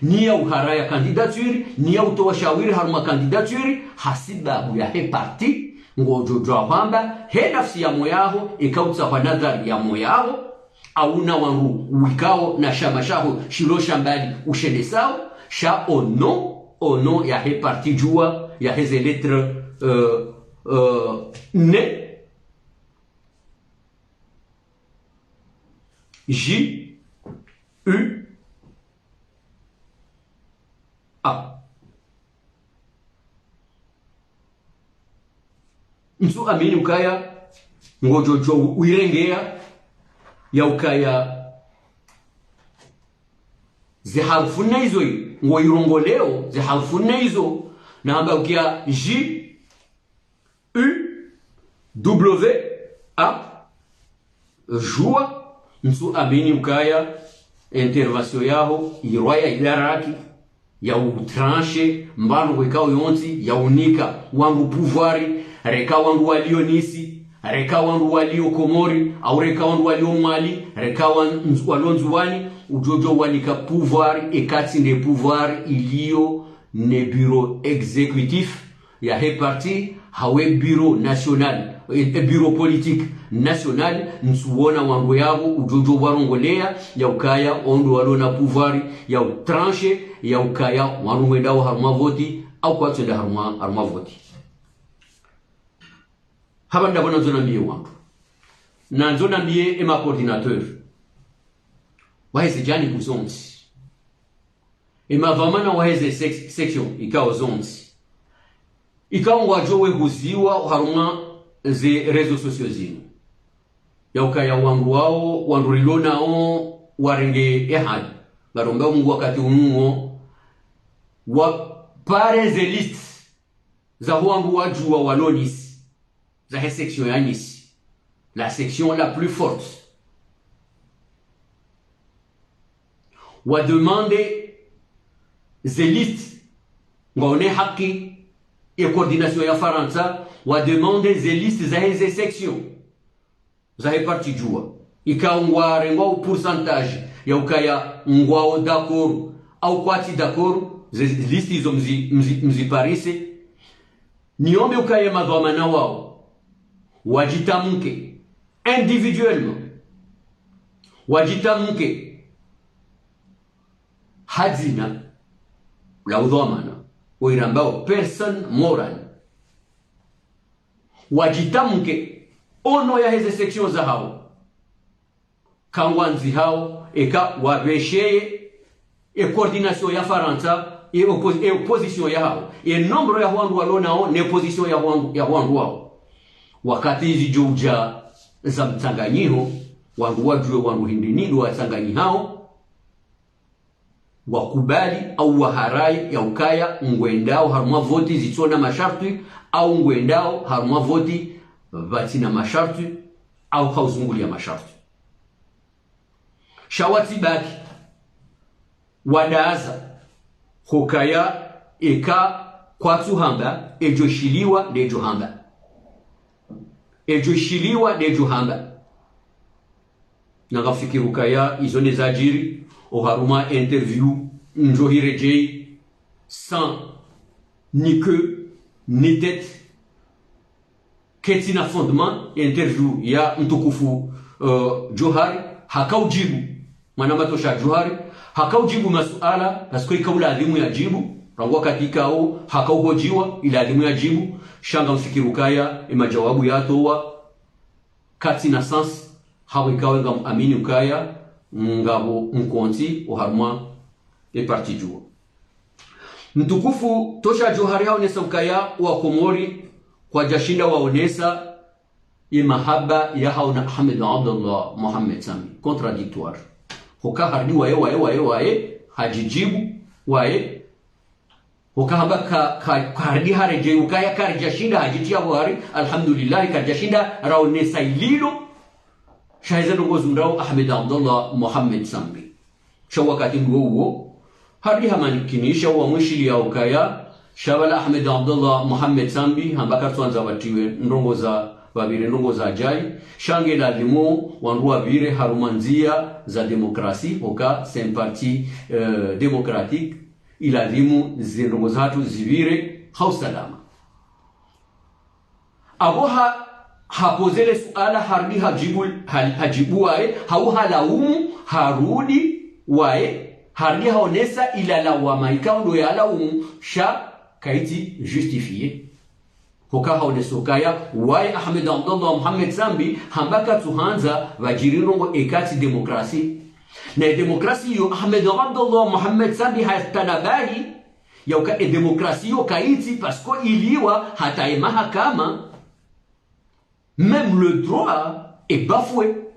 ni ya uharaya candidature ni ya utoa shawiri haruma candidature hasibabu ya he parti ngojojwa kwamba he nafsi ya moyaho ikautsa kwa nadhari ya moyaho auna wangu wikao na shamashaho shirosha mbali ushende sao sha ono ya he parti jua ya heze lettre ne J U A nsu amini ukaya ngojojo uirengea ya ukaya ziharfuna hizo ngoirongoleo ziharfuna hizo na amba ukia J U W A jua nsu amini ukaya intervention yaho irwaya idaraki ya utranche mbano wekao yonti ya unika wangu pouvoir reka wangu walio nisi reka wangu walio komori au reka wangu walio mali reka wangu walonzuwani ujojo wanika pouvoir ekati ne pouvoir ilio ne bureau exécutif ya he parti hawe bureau national bureau politique national nsuona wangu yabo ujojo warongolea ya ukaya ondo walona pouvoir ya tranche ya ukaya warungwendao haruma voti au kwa tsenda haruma voti haba ndabona zona miye wangu na zona miye ema coordinateur waheze jani kuzonzi ema vamana waheze section ikao zonzi ikao wajowe huziwa haruma ze rezo sosio zinu ya ukaya wangu wao wandurilona o warenge ehad baromba mungu wakati umuo wa pare ze list za wangu wajua walonis za he section ya nisi la section la plus forte wa demande ze list ngone haki e coordination ya Faransa wa demande ze list za he section za he parti jua ikaungwa rengo pourcentage ya ukaya ngwao d'accord au kwati d'accord ze list hizo mziparise niombe ukaya madhamana wao wajitamke individuellement wajitamke hazina la udhamana oirambao person moral wajitamke ono ya heze section za hao kangwanzi hao eka wabesheye e coordination ya Faransa e opposition ya hao e nombre ya wandu walonao ne position ya wandu wao wakati hizi juja za mtanganyiho wandu wajue wandu hindinido wa tanganyi hao wakubali au waharai ya ukaya ngwendao haruma voti zitona masharti au ngwendao haruma voti vatina masharti au hauzunguli ya masharti shawati baki wadaza hokaya eka kwatu hamba ejoshiliwa dejo hamba ejoshiliwa dejo hamba nagafikiru kaya izone zajiri oharuma interview njohirejei sans ni queue ni tête ketina fondement interview ya mtukufu Johari hakaujibu mwanama tosha Johari hakaujibu masuala pasko ikaula adhimu ya jibu rangwa katika au hakauhojiwa ila alimu yajibu shanga mfikiru kaya majawabu yatoa kati na sans hawikawe ngam amini ukaya ngabo mkonti oharma parti jua mtukufu tosha johari haonesa ukaya wa Komori kwa jashinda waonesa mahaba ya hauna Ahmed Abdullah Mohamed Sambi contradictoire hoka hardi wae hajijibu wae hoka hamba ka hardi hareje ukaya karjashinda hajitia wari alhamdulillah karjashinda raonesa ililo shaiza nongozu ndao Ahmed Abdullah Mohamed Sambi shawakati huo hardi hamanikinisha wa mwishili ya ukaya shabala Ahmed Abdullah Mohamed Sambi hamba kartuanza watiwe ndongoza babire ndongoza ajai shange lazimo wanrua vire harumanzia za demokrasi oka c'est un parti démocratique ilazimu zindongoza hatu zivire hausalama aboha hapozele suala hardi hajibu wae hauhalaumu harudi wae hardi haonesa ila lawama ikaundo ya laumu sha kaiti justifié hoka haonesokaya wae Ahmed Abdullah Mohamed Sambi hambaka tuhanza vajirirongo ekati demokrasi na demokrasi yo Ahmed Abdullah Mohamed Sambi hatanabahi ya uka demokrasi yo kaiti pasko iliwa hata mahakama même le droit est bafoué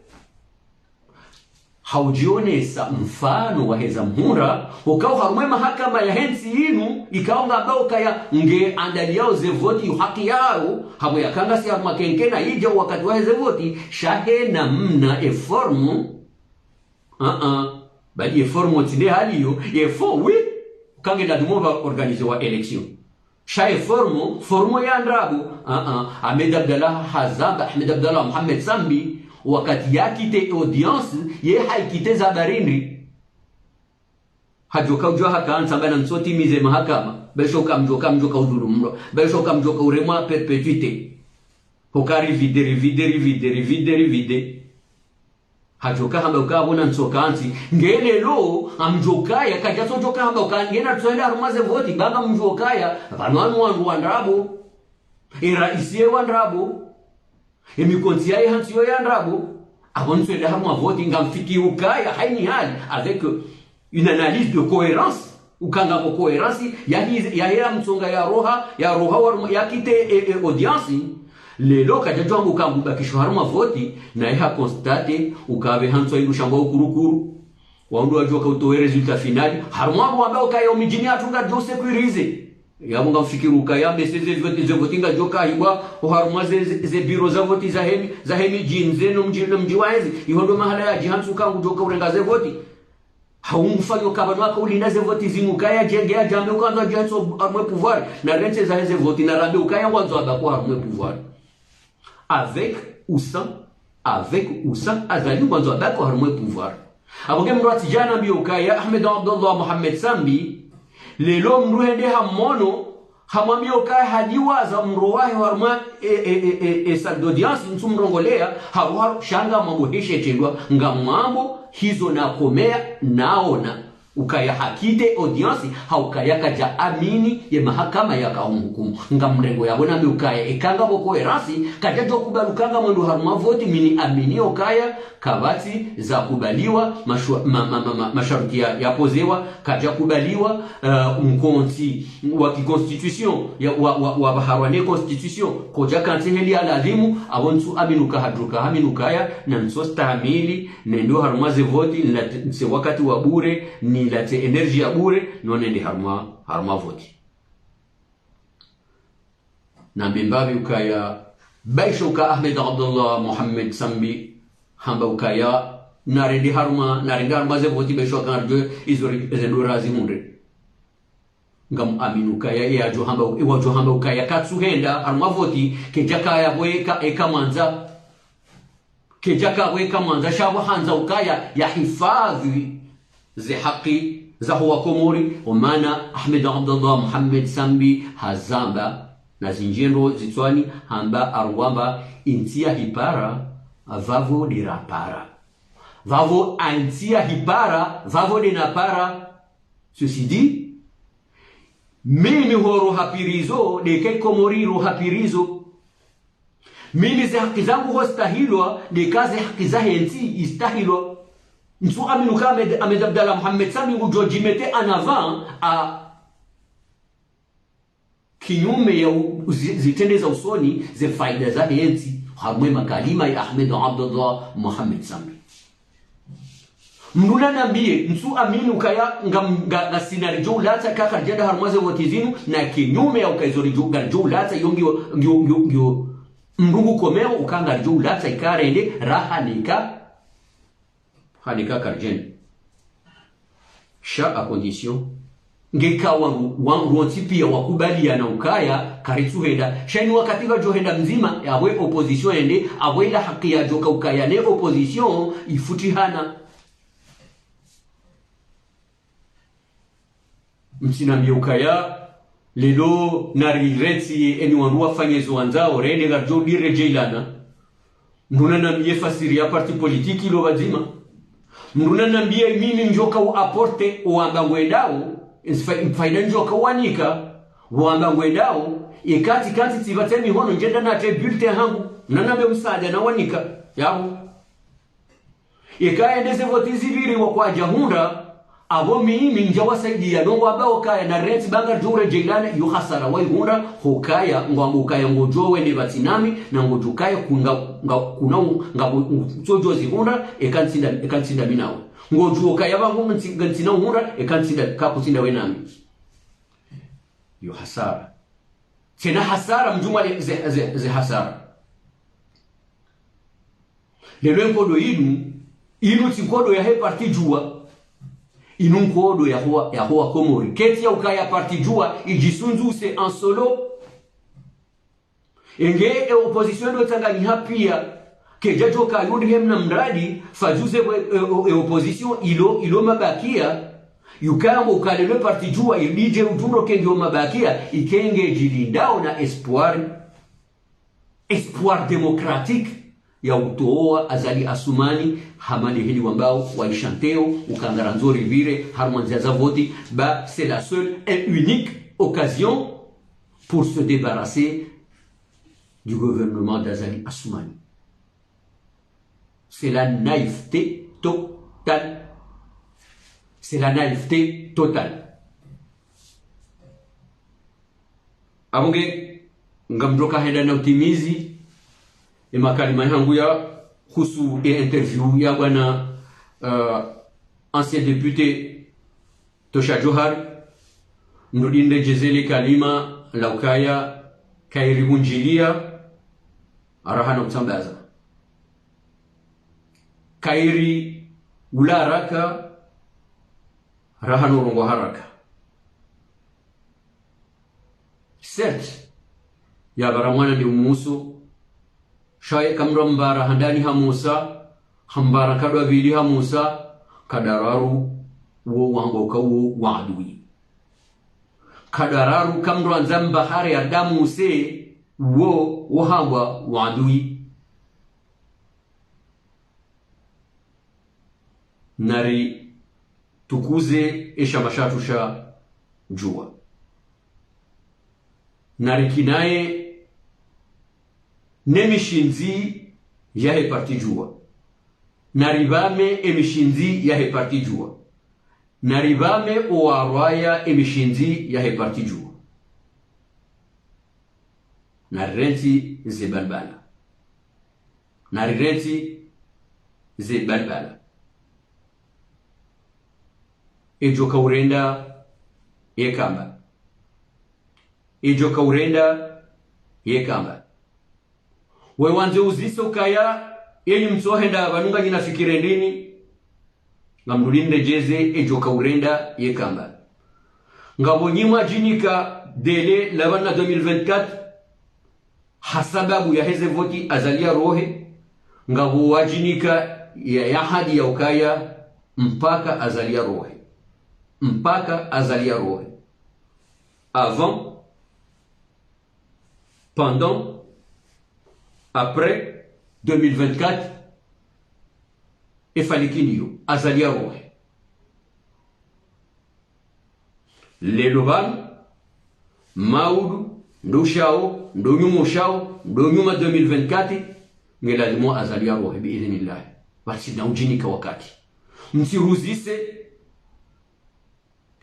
haujionesa mfano wa heza mhura ukao harumwe mahakama ya hensi inu ikaonga ambao kaya nge andaliao ze voti haki yao hapo yakanga si haruma kenkena ija wakati wa ze voti shahe na mna eformu bali eformu tide haliyo efo oui kange la dumo va organiser wa election shahe formu ya ndrabu Ahmed Abdullah Mohamed Sambi wakati yakite audience ye haikite zabarini hajoka ujua hakaanza bana msoti mize mahakama beshoka mjoka udhulumro beshoka mjoka uremwa perpetuite hokari vide hajoka hamba ukabona nsokanzi ngelelo amjokaya kajaso joka hamba ukangena tsoenda rumaze voti banga mjokaya vanwanu wandrabo iraisiye wandrabo emikonti yae hantiyo ya ndrabo avonso ele harma vote ngamfiki ukaya haini hali avec une analyse de cohérence ukanga ko cohérence ya hera mtsonga ya roha ya kite audience lelo kajajwa ukangu bakisho harma vote na iha constate ukabe hanso irushamba ukurukuru waundu wajoka utoe resultat final harma ambao kaya omijini atunga do sécuriser yamunga mfikiru kaya meseze votinga joka ibwa oharuma ze biro za voti za hemi jinze no mjiwaezi ihondo mahala ya jihansu kangu joka urenga ze voti haumfanyo kabano wako ulinda ze voti zimukaya jenge ya jambe ukanza jihansu armwe pouvoir na rente za ze voti na rambe ukaya wanzo abako armwe pouvoir avec ou sans azali wanzo abako armwe pouvoir aboge mrati jana bi ukaya Ahmed Abdullah Mohamed Sambi lelo mruhende hamono hamwambia ukaya hadiwa za mruwahi warma salle d'audience nsumrongolea haruharu shanga mabuhishe tendwa ngamambo hizo na komea naona ukaya hakite audience haukaya kaja amini ye mahakama ya kaumukumu ngamrengo yabona mi ukaya ekanga boko erasi kaja kubalukanga mwendo haruma voti mini amini ukaya kabati za kubaliwa masharti ya pozewa kaja kubaliwa mkonti wa constitution wa baharwane constitution koja kanti heli alazimu awontu aminuka hadruka aminukaya na nsosta hamili nendo haruma ze voti nse wakati wa bure ni late energy ya bure nonende haruma voti na mbimbabi ukaya baishoka Ahmed Abdullah Mohamed Sambi hamba ukaya narendi haruma ze voti baishoka ngarjo izori munde ngam aminuka ya jo hamba ukaya katsuhenda haruma voti kejaka ya boeka weka manza shabu hanza ukaya ya hifadhi ze haki za huwa Komori omana Ahmed Abdullah Mohamed Sambi hazamba na zinjendo zitwani hamba arwamba intia hipara vavo dirapara vavo antia hipara vavo dinapara ceci dit mimi horo hapirizo deke komoriro hapirizo mimi ze haki zangu hostahilwa dekaze haki za henti istahilwa nsu aminu kame Ahmed Abdallah Mohamed Sami ngujojimete en avant a kinyume ya zitende za usoni ze faida za henti hamwe makalima ya Ahmed Abdallah Mohamed Sami mruna nambie nsu aminu kaya nga sinarijo ulata kaka jenda harmaze wotizinu na kinyume ya ukaizorijo garjo ulata yongio mrungu komeo ukanga rijo ulata ikarende rahanika hanika karjen sha a condition ngeka wangu pia wakubalia na ukaya karitsu henda shani wakati wa johenda mzima yawe opposition ende awela haki ya joka ukaya ne opposition ifutihana msinambia ukaya lelo narireti eni wanua fanyezo wanzao rene garjo dire jailana mruna nambie fasiri ya parti politiki ilo wazima mruna nambie mimi njoka uaporte uamba ngwendao faida njoka wanika uamba ngwendao kati tivatemi hono njenda na te bulletin hangu nanambe msaada na wanika yao endeze voti zibiri wa kwa jahunda abo mimi nja wasaidia nongo abao kaya na rent banga jure jailana yu hasara wai hunda hokaya ngwangu kaya ngojowe ne batinami na ngojukaya kuna sojozi hunda ekansinda minawe ngojuo kaya bangu ngantsina hunda ekansinda kakusinda wenami yu hasara tena hasara mjuma ze hasara lelo nkodo inu tikodo ya he parti jua inunkodo ya hoa komori keti ya ukaya parti jua ijisunzuse en solo enge opposition do Tanganyika pia keja joka yundi hemna mradi fajuze opposition ilo mabakia yukamo ukalele parti jua ilije utundo kenge mabakia ikenge jilindao na espoir démocratique ya utoa azali asumani hamani hili wambao waishanteo ukangara nzori vire harmonzia za voti ba c'est la seule et unique occasion pour se débarrasser du gouvernement d'Azali Assoumani. C'est la naïveté totale. C'est la naïveté totale. Abonge ngamdoka henda na utimizi makalima yangu ya kuhusu interview ya bwana ancien député Tosha Johar nudinde jezeli kalima laukaya kairibunjilia arahana mtambaza kairi ula haraka rahana urongo haraka certes ya baramwana ni umusu shaye kamra mbara handani ha Musa hambara kadwa vili ha Musa kadararu wo wango kawo wadui kadararu kamra nzamba hare ya damu se wo wahangwa wadui nari tukuze eshamashatusha jua nari kinaye nemishinzi yahe parti jua naribame emishinzi yahe parti jua naribame oarwaya emishinzi yahe parti jua narirenti ze balbala ejoka urenda yekamba wewanze uziso kaya yenye msohenda banunga jina fikire ndini ngamdulinde jeze ejoka urenda yekamba ngabonyimwa jinika dele labana 2024 hasababu ya heze voti azalia rohe ngabo wajinika ya hadi ya ukaya mpaka azalia rohe avant pendant après 2024 efalikinio azalia rohe lelo banu maudu ndo shao ndo nyuma shao ndo nyuma 2024 ngelazimo azalia roho biidhnillah basi na ujinika wakati msiruzise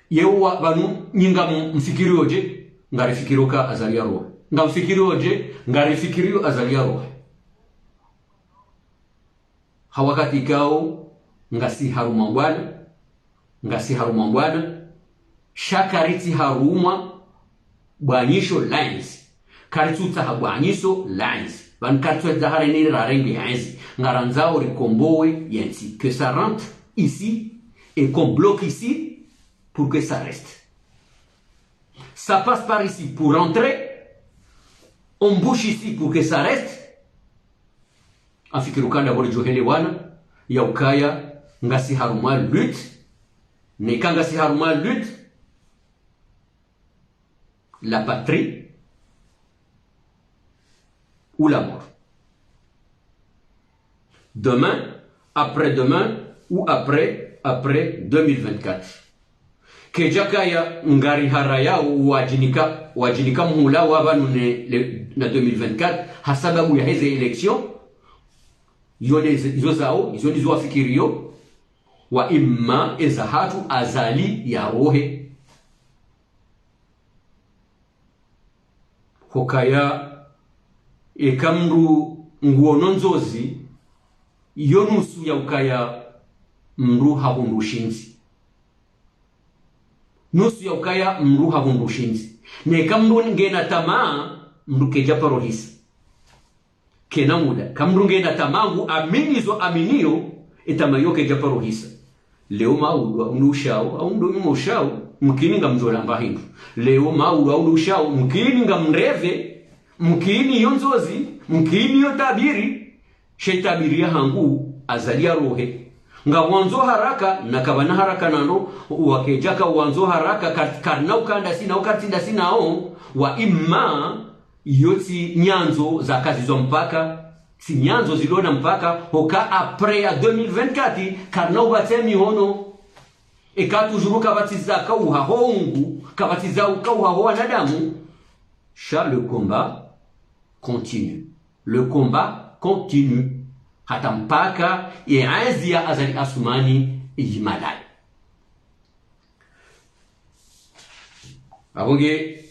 yewa banu nyinga mfikirioje ngarifikiroka azalia roho ngamfikirioje ngarifikirio azalia roho hawakati kao ngasi haruma bwana shakariti haruma bwanyisho lines karituta habwanyiso lines ban kartu zahare ni rarengi yanzi ngaranzao rikomboe yansi que ça rentre ici et qu'on bloque ici pour que ça reste. Ça passe par ici pour rentrer, on bouche ici pour que ça reste. Afikirukanda bori johele wana ya ukaya ngasi haruma lutte ne kangasi haruma lutte la patrie ou la mort. Demain, après-demain ou après 2024. Kejakaya ngari haraya wajinika mhula wabanu na 2024 hasababu ya hizi election izo zao izo ndizo wafikirio wa imma ezahatu azali ya rohe hokaya ekamru nguononzozi yonusu ya ukaya mru habundushinzi nusu ya ukaya mru habundushinzi nekamru ngena tamaa mru kejapa rohisi kena muda kamru ngena tamangu aminizo aminio etamayo kejapa rohisa leo maudwa undushao au ndo ushao mkini ngamjola mbahindu leo maudwa undushao mkini ngamreve mkini yonzozi mkini yotabiri sheitabiria hangu azalia rohe nga wanzo haraka na kabana haraka nano wakejaka wanzo haraka karna ukanda sina ukatinda sina wa imma yoti nyanzo za kazi zo mpaka si nyanzo zilona mpaka hoka après ya 2024 karna ubatemi hono ekatujuru kabatiza ka uhahongu kabatiza ka uhaho wanadamu le combat continue. Le combat continue. Hata mpaka yaanzi ya Azali Assoumani ijimalai. Abonge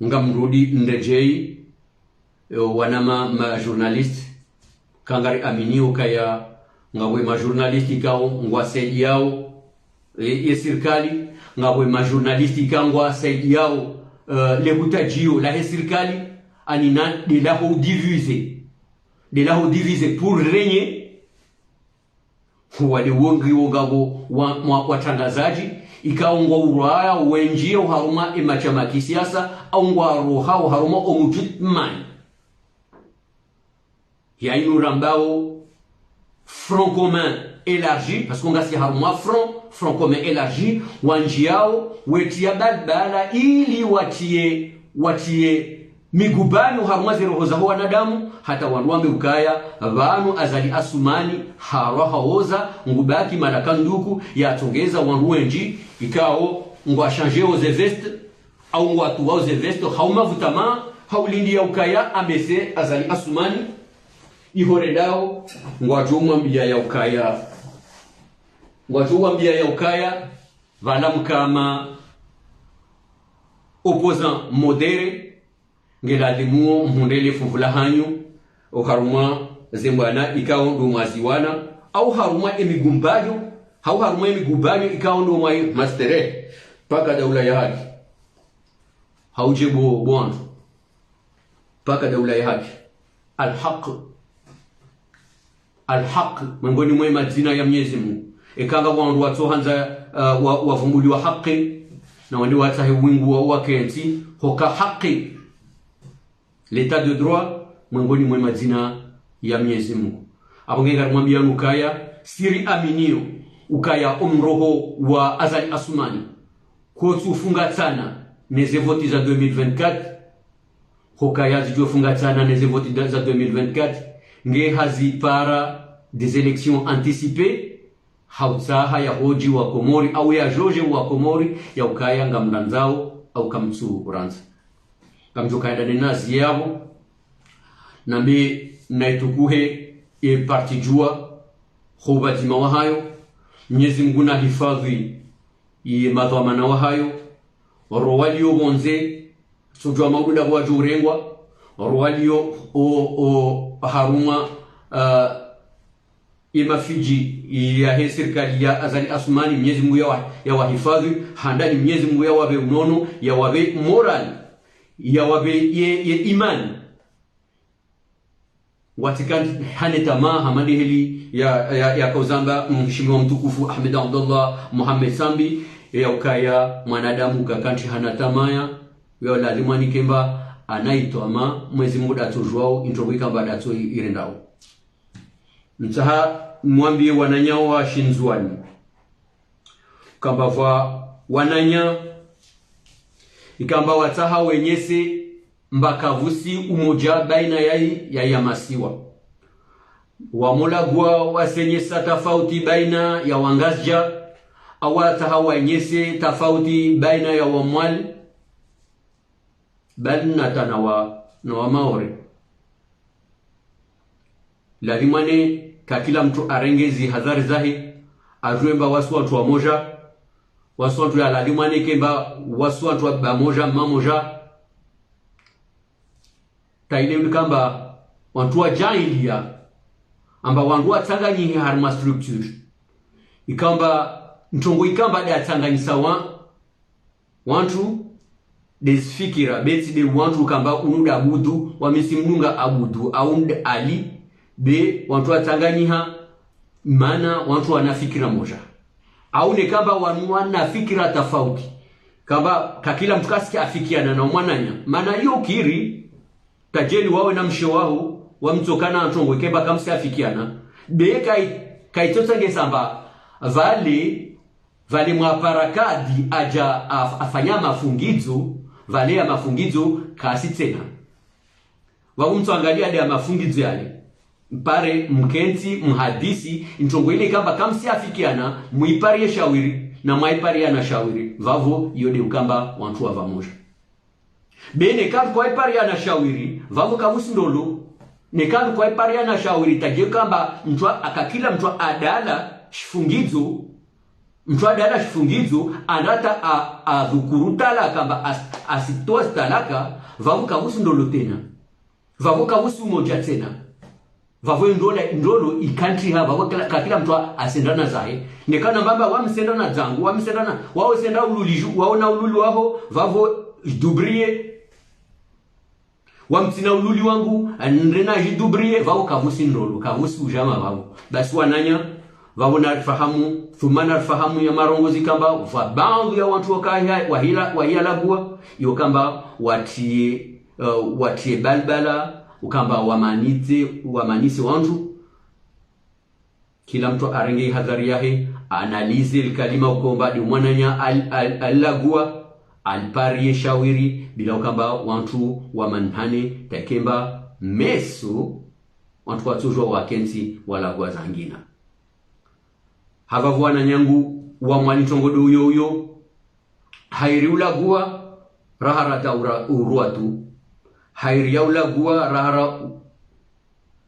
ngamrudi ndejei wanama ma journaliste kangari aminio kaya ngawe ma journaliste kao ngwasedi yao serikali ngawe ma journaliste kangwa sedi yao lebutajio la serikali anina de la ho diviser pour régner wale wongi wongabo watangazaji ikaongwa uraya wenjia uharuma imachama kisiasa au ngwa roha uharuma omujitmani ya inurambao front commun élargi parce qu'on gasi haruma front commun élargi wanjiao wetia balbala ili watie migubani haruma zeroho za wanadamu hata wanwambe ukaya vanu Azali Assoumani haroha oza ngubaki malakanduku yatongeza wanruenji ikao ngwa changer aux vestes au ngwa tuwa aux vestes hauma vutama haulindi ya ukaya amese Azali Assoumani ihoredao ngwa jumwa mbia ya ukaya vanam kama opposant modéré ngeladimuo mhundele fuvula hanyu o haruma zembana ikao ndo mwaziwana au haruma emigumbayo ikao ndo mwa mastere paka daula ya haki haujebo bwana paka daula ya haki alhaq miongoni mwa majina ya Mwenyezi Mungu ikanga wandu watohanza wavumbuliwa haki na wandi watahe wingu wa wakenzi hoka haki l'état de droit miongoni mwa majina ya Mwenyezi Mungu abongenga mwambia ukaya siri aminio ukaya omroho wa Azali Assoumani ko tufungatana neze voti za 2024 hokaya zijofungatana neze voti za 2024 nge hazipara des élections anticipées hautsaha ya hoji wa Komori au ya George wa Komori ya ukaya ngamlanzao au kamtsu uranza kamjo kaida nazi yabo nambe naitukuhe e parti jua khobati mawahayo Mwenyezi Mungu na hifadhi ye madhamana wahayo rowalio bonze sojwa mabuda wa jurengwa rowalio o haruma imafiji ya serikali ya azali asmani Mwenyezi Mungu ya wahifadhi handani Mwenyezi Mungu ya wabe unono ya wabe moral ya wabe ye imani watikani hanetama hamadi hili ya kauzamba mheshimiwa mtukufu Ahmed Abdullah Mohamed Sambi ya ukaya mwanadamu kakanti hanatamaya ya lazima nikemba anaitoma mwezi muda tujwao introvika baada tu irendao mtaha mwambie wananyao wa shinzwani kamba va wananya ikamba wataha wenyese mbakavusi umoja baina ya yamasiwa wamulagwa wasenyesa tofauti baina ya wangazja awataha wenyese tofauti baina ya wamwali bali natana na wa maore lazimane kakila mtu arengezi hadhari zahi ajwemba wasu watu wa moja wasu watu ya lazimane kemba wasu watu wa bamoja mamoja taile kamba watu wa jailia amba wandu watanganyi harma structure ikamba ntongo ikamba da tanganyisa wantu desfikira beti de wantu kamba unuda abudu wamesimnunga abudu au ali be wantu watanganyiha mana wantu wanafikira moja au ne kamba wanafikira tofauti kamba kakila mtu kasiki afikiana na mwananya maana hiyo kiri tajeli wawe na mshe wao wamtokana ntongo kemba kamsi afikiana be kaitota ngesamba vale mwaparakadi aja afanya mafungizo vale ya mafungizo kasi tena mtu angalia ya mafungizo yale mpare mkenti mhadisi ntongo ile kamba kamsi afikiana muipari shawiri na maipari na shawiri vavo yode ukamba wantu wa vamoja bene kambi kwa ipari na shawiri vavo kavusi ndolo ne kambi kwa ipari na shawiri taje kamba akakila mtu adala shifungizo mtu adala shifungizo anata adhukurutala kamba asitoa talaka vavo kavusi ndolo tena vavo kavusi umoja tena vavo ndolo ikantri hava kakila mtu asendana zae nekana mbamba wamsendana zangu wamsendana wao senda ululiju waona ululu wao vavo dubrie wamtina ululi wangu nrena jidubrie vao kavusi ndolo kavusi ujama vao basi wananya vao nafahamu thumana fahamu ya marongozi kamba va baadhi ya watu wakaya wahila lagua yo kamba watie balbala ukamba wamanise wantu kila mtu arenge hadhari yahe analize kalima ukomba di mwananya alagua alparie shawiri bila ukamba wantu wamanhane takemba meso wantu watujwa wakensi walagua zangina hava wana nyangu wa mwanitongodo uyo hairi ulagua rahara daura uruatu hairi ya ulagua rahara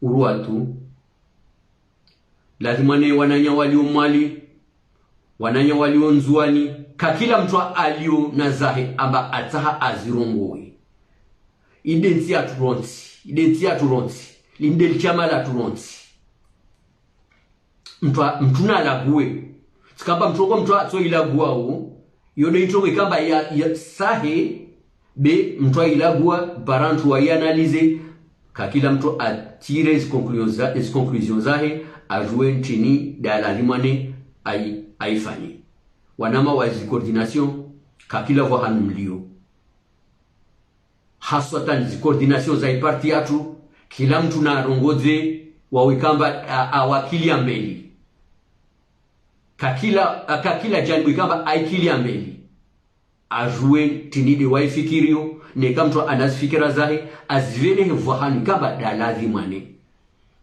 uruatu lazima ne wananya walio mali wananya walio nzuani kakila mtu alio nazahe amba ataha azirongoi identia turonti lindeli chama la turonti mtu na lague sikamba mtu ato ilagua o yode itoko ikamba ya sahe be mtu ilagua barantu wa analyze kakila mtu atire les conclusions zahe ajue nchini dalalimane aifanye wanama wazi coordination kakila vohanu mlio haswatan zi coordination za parti yatu kila mtu na rongoze wawikamba awakili ambeli kakila jangu ikamba aikili ambeli ajue tinidi waifikirio neka mtu anazifikira zahe azivele vohanu kamba dalalimane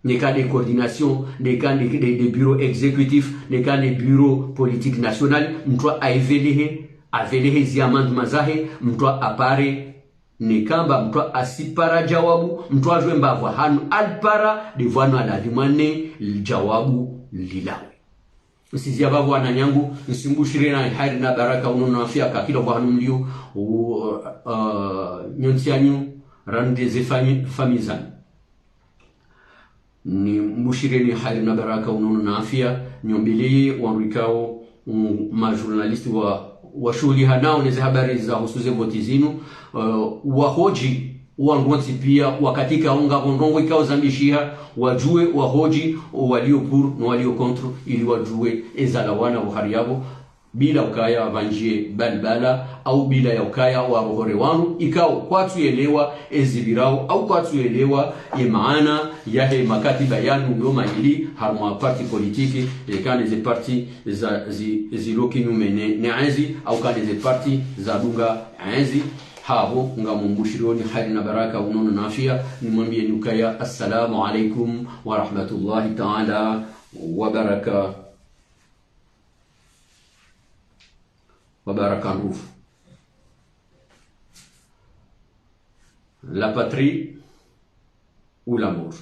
neka de coordination neka de bureau exécutif neka de bureau politique national mtu aivelehe avele hizi amandma zahe mtu apare ni kamba mtu asipara jawabu mtu ajwe mbavwa hanu alpara divano aladhimane jawabu lilawe usizia babu wananyangu nsimbushire na hairi na baraka unono afia kakilo kwa hanu mliu nyontianyu randeze famizani ni mbushire ni hairi na baraka unono na afia nyombeleye wanrikao majournalisti wa shughuli hanao neze habari za husuze voti zinu wahoji wangonti pia wakatika unga ondongo ikao zambishia wajue wahoji walio pour na walio contre ili wajue ezala wana buhari yabo bila ukaya vanjie balbala au bila ya ukaya wa rohore wanu ikao kwatu elewa ezibirao au kwatu elewa ye maana yahe makatiba yanu ngoma ili harma parti politiki kane ze parti za ziloki numene neazi au kane ze parti za dunga azi habo ngamumbushironi hadi na baraka unono nafia nimwambie nukaya assalamu alaikum wa rahmatullahi ta'ala wa barakatuh. La patrie ou l'amour.